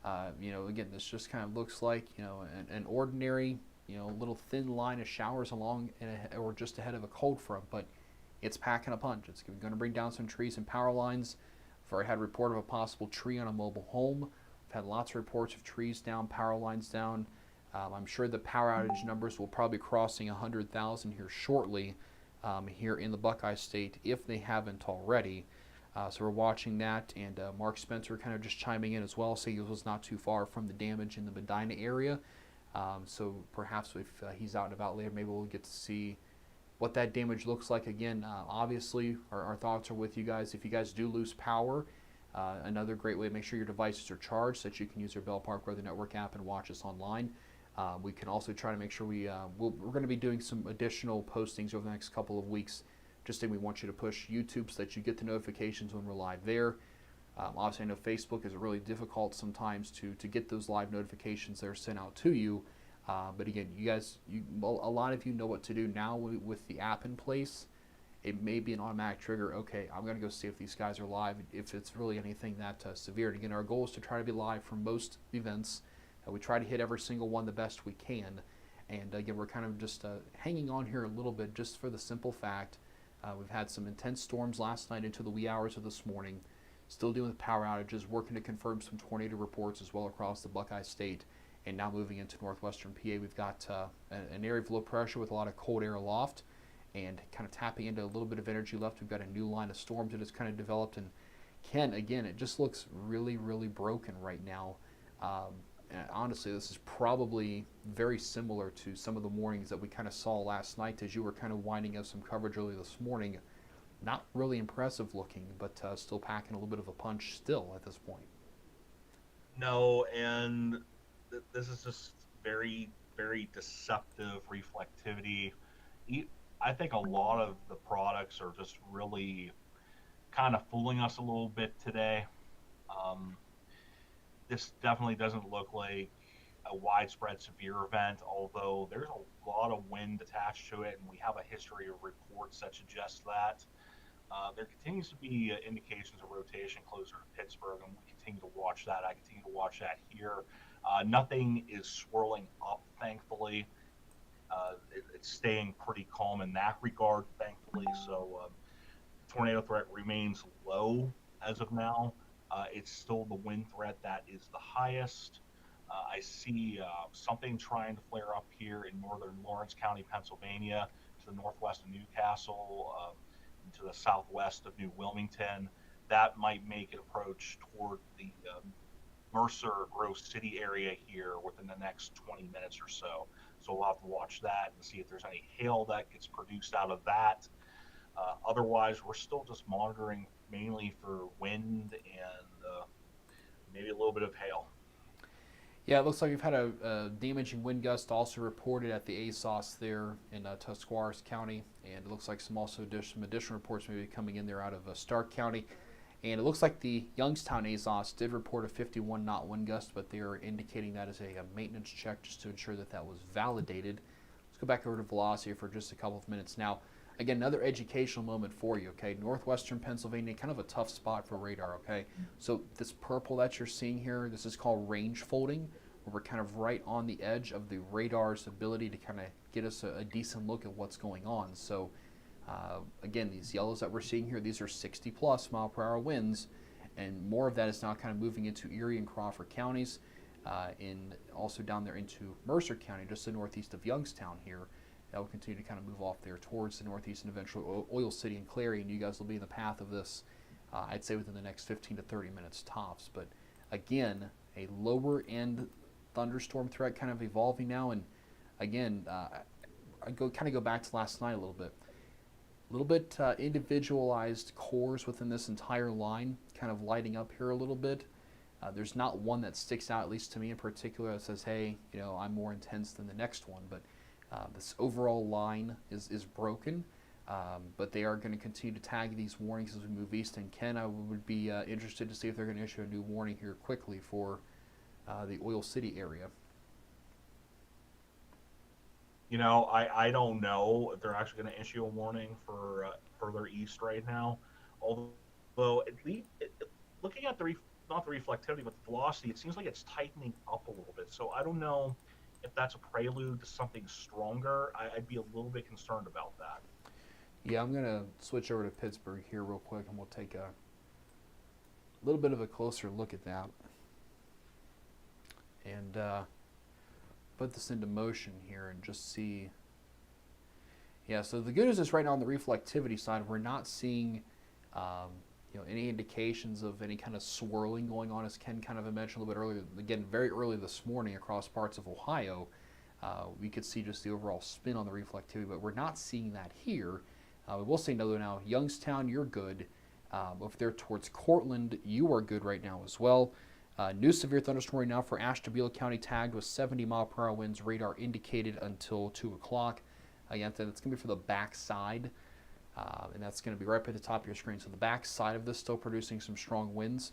Again, this just kind of looks like, an ordinary, little thin line of showers along or just ahead of a cold front, but it's packing a punch. It's going to bring down some trees and power lines. I've already had a report of a possible tree on a mobile home. I've had lots of reports of trees down, power lines down. I'm sure the power outage numbers will probably be crossing 100,000 here shortly here in the Buckeye State if they haven't already. So we're watching that, and Mark Spencer kind of just chiming in as well, saying he was not too far from the damage in the Medina area. So perhaps if he's out and about later, maybe we'll get to see what that damage looks like. Again, obviously, our thoughts are with you guys. If you guys do lose power, another great way to make sure your devices are charged so that you can use your Bell Park Weather Network app and watch us online. We can also try to make sure we're going to be doing some additional postings over the next couple of weeks. Just saying, we want you to push YouTube so that you get the notifications when we're live there. Obviously, I know Facebook is really difficult sometimes to get those live notifications that are sent out to you. But again, you guys, a lot of you know what to do now with the app in place. It may be an automatic trigger. Okay, I'm going to go see if these guys are live, if it's really anything that severe. And again, our goal is to try to be live for most events. We try to hit every single one the best we can. And again, we're kind of just hanging on here a little bit just for the simple fact we've had some intense storms last night into the wee hours of this morning. Still dealing with power outages, working to confirm some tornado reports as well across the Buckeye State. And now moving into northwestern PA, we've got an area of low pressure with a lot of cold air aloft, and kind of tapping into a little bit of energy left. We've got a new line of storms that has kind of developed, and Ken, again, it just looks really, really broken right now. And honestly, this is probably very similar to some of the warnings that we kind of saw last night as you were kind of winding up some coverage early this morning. Not really impressive looking, but still packing a little bit of a punch still at this point. No, and this is just very, very deceptive reflectivity. I think a lot of the products are just really kind of fooling us a little bit today. Um, this definitely doesn't look like a widespread severe event, although there's a lot of wind attached to it, and we have a history of reports that suggest that. There continues to be indications of rotation closer to Pittsburgh, and we continue to watch that. I continue to watch that here. Nothing is swirling up, thankfully. It's staying pretty calm in that regard, thankfully. So, tornado threat remains low as of now. It's still the wind threat that is the highest. I see something trying to flare up here in northern Lawrence County, Pennsylvania, to the northwest of Newcastle, to the southwest of New Wilmington. That might make an approach toward the Mercer Grove City area here within the next 20 minutes or so. So we'll have to watch that and see if there's any hail that gets produced out of that. Otherwise, we're still just monitoring mainly for wind and maybe a little bit of hail. Yeah, it looks like we've had a damaging wind gust also reported at the ASOS there in Tuscarawas County, and it looks like some additional reports may be coming in there out of Stark County. And it looks like the Youngstown ASOS did report a 51 knot wind gust, but they are indicating that as a maintenance check just to ensure that that was validated. Let's go back over to velocity for just a couple of minutes now. Again, another educational moment for you, okay? Northwestern Pennsylvania, kind of a tough spot for radar, okay? So this purple that you're seeing here, this is called range folding, where we're kind of right on the edge of the radar's ability to kind of get us a decent look at what's going on. So again, these yellows that we're seeing here, these are 60 plus mile per hour winds, and more of that is now kind of moving into Erie and Crawford counties, and also down there into Mercer County, just the northeast of Youngstown here. That will continue to kind of move off there towards the northeast and eventually Oil City and Clary, and you guys will be in the path of this, I'd say, within the next 15 to 30 minutes tops. But again, a lower end thunderstorm threat kind of evolving now, and again, I go back to last night a little bit. A little bit individualized cores within this entire line, kind of lighting up here a little bit. There's not one that sticks out, at least to me in particular, that says, hey, you know, I'm more intense than the next one. But this overall line is broken, but they are going to continue to tag these warnings as we move east. And Ken, I would be interested to see if they're going to issue a new warning here quickly for the Oil City area. You know, I don't know if they're actually going to issue a warning for further east right now. Although, at least looking at not the reflectivity, but the velocity, it seems like it's tightening up a little bit. So I don't know if that's a prelude to something stronger. I'd be a little bit concerned about that. Yeah, I'm going to switch over to Pittsburgh here real quick, and we'll take a little bit of a closer look at that. And put this into motion here and just see. Yeah, so the good news is right now on the reflectivity side, we're not seeing any indications of any kind of swirling going on, as Ken kind of mentioned a little bit earlier. Again, very early this morning across parts of Ohio, we could see just the overall spin on the reflectivity, but we're not seeing that here. We will say no now. Youngstown, you're good. Over there towards Cortland, you are good right now as well. New severe thunderstorm right now for Ashtabula County, tagged with 70 mile per hour winds, radar indicated until 2 o'clock. Again, that's going to be for the back side, and that's going to be right at the top of your screen. So the back side of this still producing some strong winds.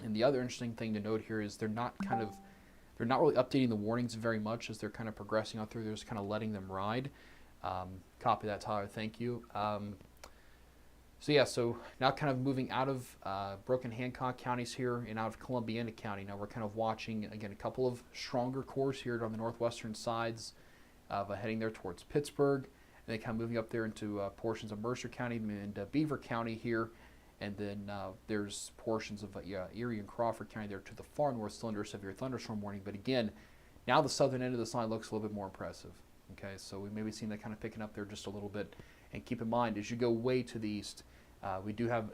And the other interesting thing to note here is they're not really updating the warnings very much as they're kind of progressing on through. They're just kind of letting them ride. Copy that, Tyler. Thank you. So now kind of moving out of Brooke and Hancock counties here and out of Columbiana County. Now we're kind of watching, again, a couple of stronger cores here on the northwestern sides of heading there towards Pittsburgh. And then kind of moving up there into portions of Mercer County and Beaver County here. And then there's portions of Erie and Crawford County there to the far north still under a severe thunderstorm warning. But again, now the southern end of this line looks a little bit more impressive. Okay, so we may be seeing that kind of picking up there just a little bit. And keep in mind, as you go way to the east, we do have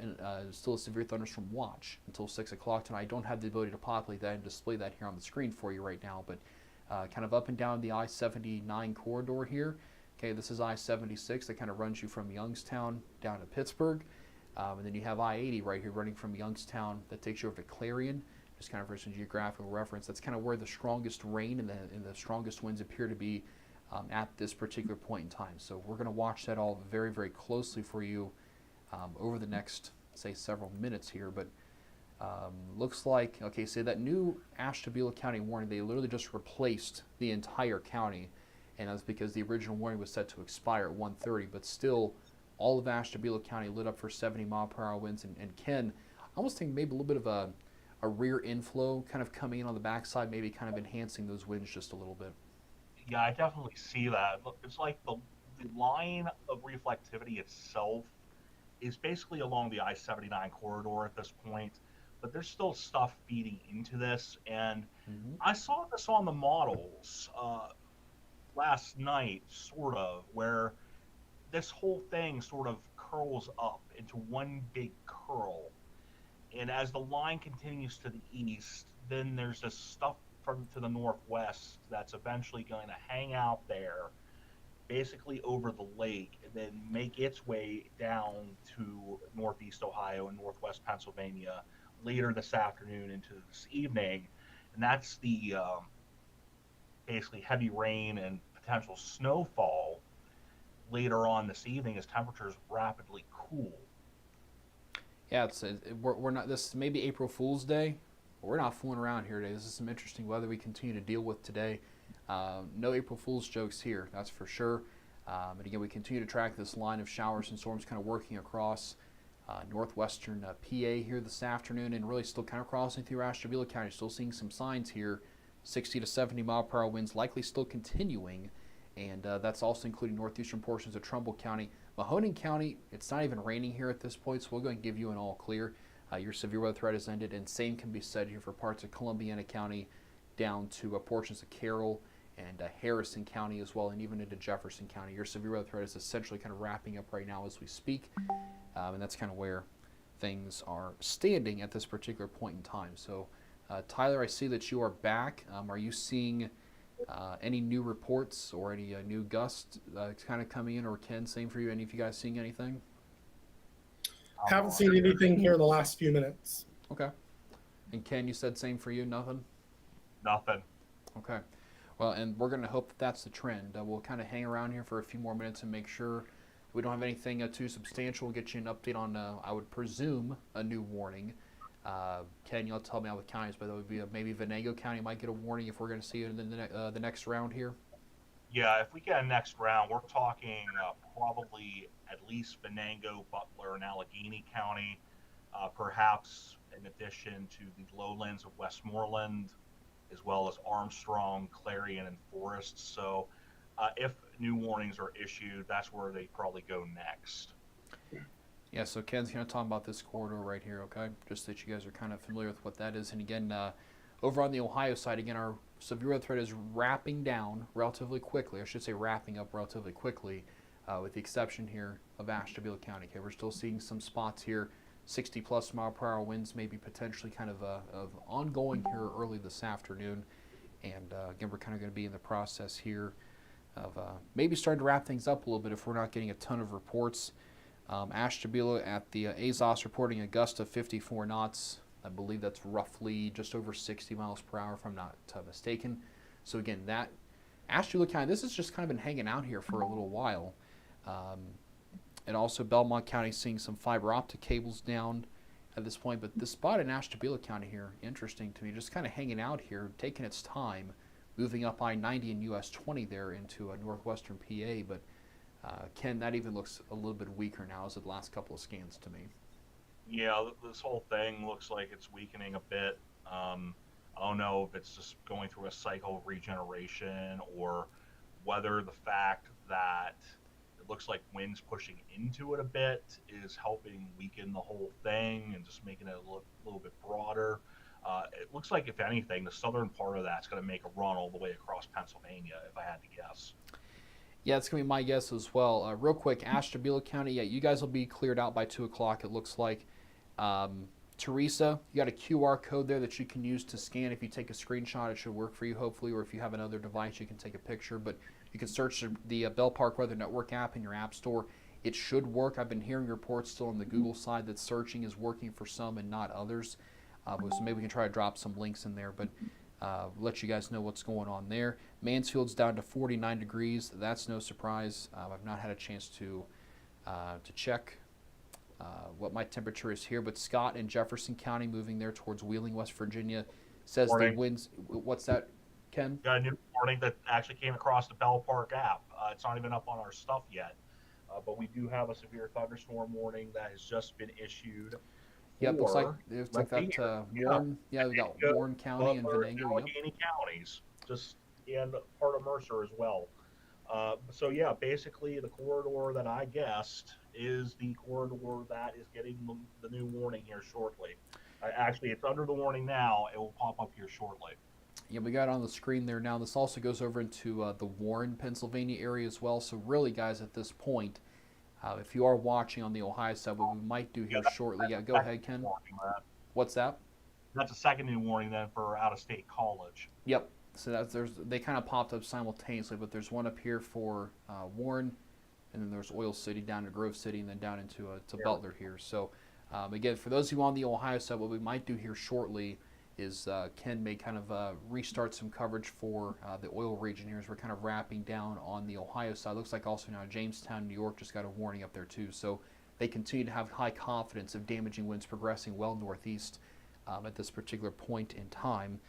still a severe thunderstorm watch until 6 o'clock tonight. I don't have the ability to populate that and display that here on the screen for you right now, but kind of up and down the I-79 corridor here. Okay, this is I-76 that kind of runs you from Youngstown down to Pittsburgh. And then you have I-80 right here running from Youngstown that takes you over to Clarion. Just kind of for some geographical reference, that's kind of where the strongest rain and the strongest winds appear to be at this particular point in time. So we're going to watch that all very, very closely for you over the next, say, several minutes here. But looks like, okay, so that new Ashtabula County warning, they literally just replaced the entire county. And that's because the original warning was set to expire at 1:30, but still all of Ashtabula County lit up for 70-mile-per-hour winds. And Ken, I almost think maybe a little bit of a rear inflow kind of coming in on the backside, maybe kind of enhancing those winds just a little bit. Yeah, I definitely see that. It's like the line of reflectivity itself is basically along the I-79 corridor at this point, but there's still stuff feeding into this. And I saw this on the models last night, sort of, where this whole thing sort of curls up into one big curl. And as the line continues to the east, then there's this stuff from to the northwest that's eventually going to hang out there, basically over the lake, and then make its way down to northeast Ohio and northwest Pennsylvania later this afternoon into this evening. And that's the basically heavy rain and potential snowfall later on this evening as temperatures rapidly cool. Yeah, we're not, this may be April Fool's Day, but we're not fooling around here today. This is some interesting weather we continue to deal with today. No April Fool's jokes here, that's for sure. And again, we continue to track this line of showers and storms kind of working across northwestern PA here this afternoon, and really still kind of crossing through Ashtabula County. Still seeing some signs here, 60 to 70-mile-per-hour winds likely still continuing, and that's also including northeastern portions of Trumbull County. Mahoning County, it's not even raining here at this point, so we'll go and give you an all clear. Your severe weather threat has ended, and same can be said here for parts of Columbiana County down to portions of Carroll and Harrison County as well, and even into Jefferson County. Your severe weather threat is essentially kind of wrapping up right now as we speak, and that's kind of where things are standing at this particular point in time. So, Tyler, I see that you are back. Are you seeing any new reports or any new gusts kind of coming in, or Ken, same for you? Any of you guys seeing anything? Haven't seen anything here in the last few minutes. Okay. And Ken, you said same for you, nothing? Nothing. Okay. Well, and we're going to hope that that's the trend. We'll kind of hang around here for a few more minutes and make sure we don't have anything too substantial. We'll get you an update on, I would presume, a new warning. Ken, you'll tell me how the counties, but that would be maybe Venango County might get a warning if we're going to see it in the next round here. Yeah, if we get a next round, we're talking probably at least Venango, Butler, and Allegheny County, perhaps in addition to the lowlands of Westmoreland, as well as Armstrong, Clarion, and Forest. So if new warnings are issued, that's where they probably go next. Yeah, so Ken's going to talk about this corridor right here, okay? Just that you guys are kind of familiar with what that is. And again, over on the Ohio side, again, our severe weather threat is wrapping down relatively quickly. I should say wrapping up relatively quickly, with the exception here of Ashtabula County. Okay, we're still seeing some spots here, 60-plus mile-per-hour winds, maybe potentially kind of ongoing here early this afternoon. And again, we're kind of going to be in the process here of maybe starting to wrap things up a little bit if we're not getting a ton of reports. Ashtabula at the Azos reporting a gust of 54 knots. I believe that's roughly just over 60 miles per hour if I'm not mistaken. So again, that Ashtabula County, this has just kind of been hanging out here for a little while. And also Belmont County seeing some fiber optic cables down at this point. But this spot in Ashtabula County here, interesting to me, just kind of hanging out here, taking its time, moving up I-90 and US 20 there into northwestern PA. But Ken, that even looks a little bit weaker now as the last couple of scans to me. Yeah, this whole thing looks like it's weakening a bit. I don't know if it's just going through a cycle of regeneration or whether the fact that It looks like winds pushing into it a bit is helping weaken the whole thing and just making it a little bit broader. It looks like, if anything, the southern part of that's going to make a run all the way across Pennsylvania, if I had to guess. Yeah, it's gonna be my guess as well. Real quick, Ashtabula County. Yeah, you guys will be cleared out by 2 o'clock. It looks like. Teresa, you got a QR code there that you can use to scan. If you take a screenshot, it should work for you, hopefully. Or if you have another device, you can take a picture. But you can search the Bell Park Weather Network app in your app store. It should work. I've been hearing reports still on the Google side that searching is working for some and not others. So maybe we can try to drop some links in there. But let you guys know what's going on there. Mansfield's down to 49 degrees. That's no surprise. I've not had a chance to check what my temperature is here, but Scott in Jefferson County, moving there towards Wheeling, West Virginia, says the winds. What's that, Ken? Got a new warning that actually came across the Bell Park app. It's not even up on our stuff yet, but we do have a severe thunderstorm warning that has just been issued. Yep, looks like that. Warren, yeah, we got Warren County and Venango. Allegheny counties, just and part of Mercer as well. So yeah, basically the corridor that I guessed is the corridor that is getting the new warning here shortly. Actually, it's under the warning now. It will pop up here shortly. Yeah, we got it on the screen there now. This also goes over into the Warren, Pennsylvania area as well. So really, guys, at this point, if you are watching on the Ohio side, what we might do here shortly. Yeah, go ahead, Ken. What's that? That's a second new warning then for out-of-state college. Yep. So they kind of popped up simultaneously, but there's one up here for Warren, and then there's Oil City down to Grove City, and then down into to Butler here. So again, for those of you on the Ohio side, what we might do here shortly is Ken may kind of restart some coverage for the oil region here as we're kind of wrapping down on the Ohio side. Looks like also now Jamestown, New York just got a warning up there too. So they continue to have high confidence of damaging winds progressing well northeast at this particular point in time.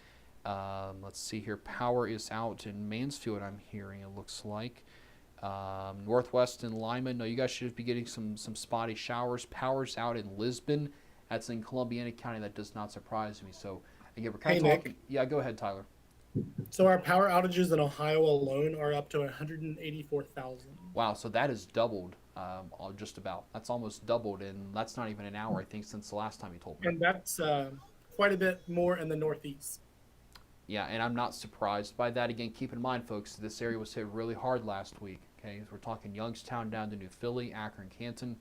Let's see here. Power is out in Mansfield, I'm hearing, it looks like. Northwest in Lyman. No, you guys should be getting some spotty showers. Power's out in Lisbon. That's in Columbiana County. That does not surprise me. So, again, we're kind of talking. Nick. Yeah, go ahead, Tyler. So our power outages in Ohio alone are up to 184,000. Wow, so that has doubled just about. That's almost doubled, and that's not even an hour, I think, since the last time you told me. And that's quite a bit more in the Northeast. Yeah, and I'm not surprised by that. Again, keep in mind, folks, this area was hit really hard last week. Okay, so we're talking Youngstown down to New Philly, Akron, Canton.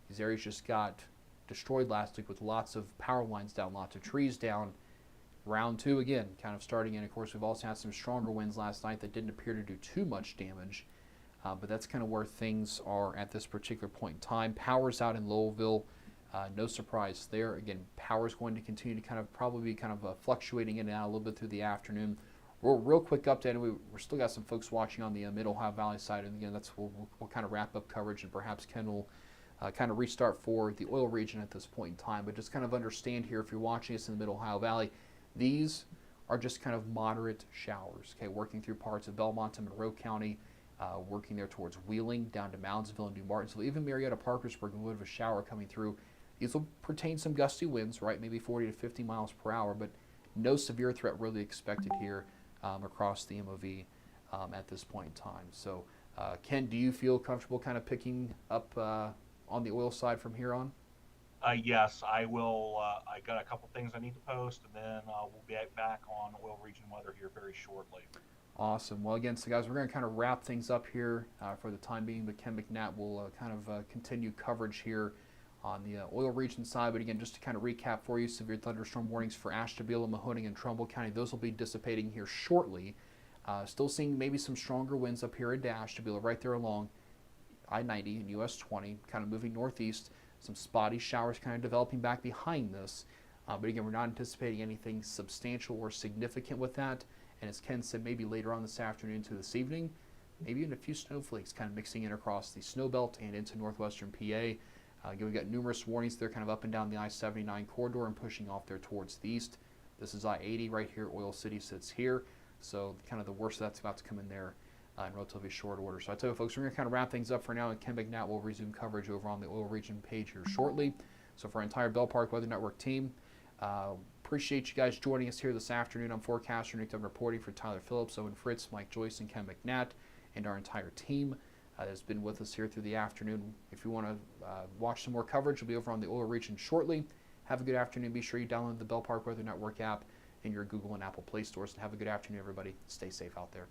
These areas just got destroyed last week with lots of power lines down, lots of trees down. Round two again, kind of starting in. Of course, we've also had some stronger winds last night that didn't appear to do too much damage. But that's kind of where things are at this particular point in time. Power's out in Lowellville. No surprise there. Again, power is going to continue to kind of probably be kind of fluctuating in and out a little bit through the afternoon. Real quick update. We're still got some folks watching on the Mid-Ohio Valley side, and again, that's we'll kind of wrap up coverage, and perhaps Ken will kind of restart for the oil region at this point in time. But just kind of understand here, if you're watching us in the Mid-Ohio Valley, these are just kind of moderate showers. Okay, working through parts of Belmont and Monroe County. Working there towards Wheeling, down to Moundsville and New Martinsville, even Marietta, Parkersburg, a little bit of a shower coming through. These will pertain some gusty winds, right? Maybe 40 to 50 miles per hour, but no severe threat really expected here across the MOV at this point in time. So, Ken, do you feel comfortable kind of picking up on the oil side from here on? Yes, I will. I got a couple things I need to post, and then we'll be back on oil region weather here very shortly. Awesome. Well, again, so guys, we're going to kind of wrap things up here for the time being, but Ken McNatt will kind of continue coverage here on the oil region side. But again, just to kind of recap for you, severe thunderstorm warnings for Ashtabula, Mahoning, and Trumbull County. Those will be dissipating here shortly. Still seeing maybe some stronger winds up here into Ashtabula, right there along I-90 and US 20, kind of moving northeast. Some spotty showers kind of developing back behind this. But again, we're not anticipating anything substantial or significant with that. And as Ken said, maybe later on this afternoon to this evening, maybe even a few snowflakes kind of mixing in across the snow belt and into northwestern PA. Again, we've got numerous warnings there kind of up and down the I-79 corridor and pushing off there towards the east. This is I-80 right here. Oil City sits here. So kind of the worst of that's about to come in there in relatively short order. So I tell you, folks, we're going to kind of wrap things up for now, and Ken McNatt will resume coverage over on the oil region page here shortly. So for our entire Bell Park Weather Network team, appreciate you guys joining us here this afternoon. I'm forecaster Nick Dunn reporting for Tyler Phillips, Owen Fritz, Mike Joyce, and Ken McNatt, and our entire team. that's been with us here through the afternoon. If you want to watch some more coverage, we'll be over on the oil region shortly. Have a good afternoon. Be sure you download the Bell Park Weather Network app in your Google and Apple Play stores. And have a good afternoon, everybody. Stay safe out there.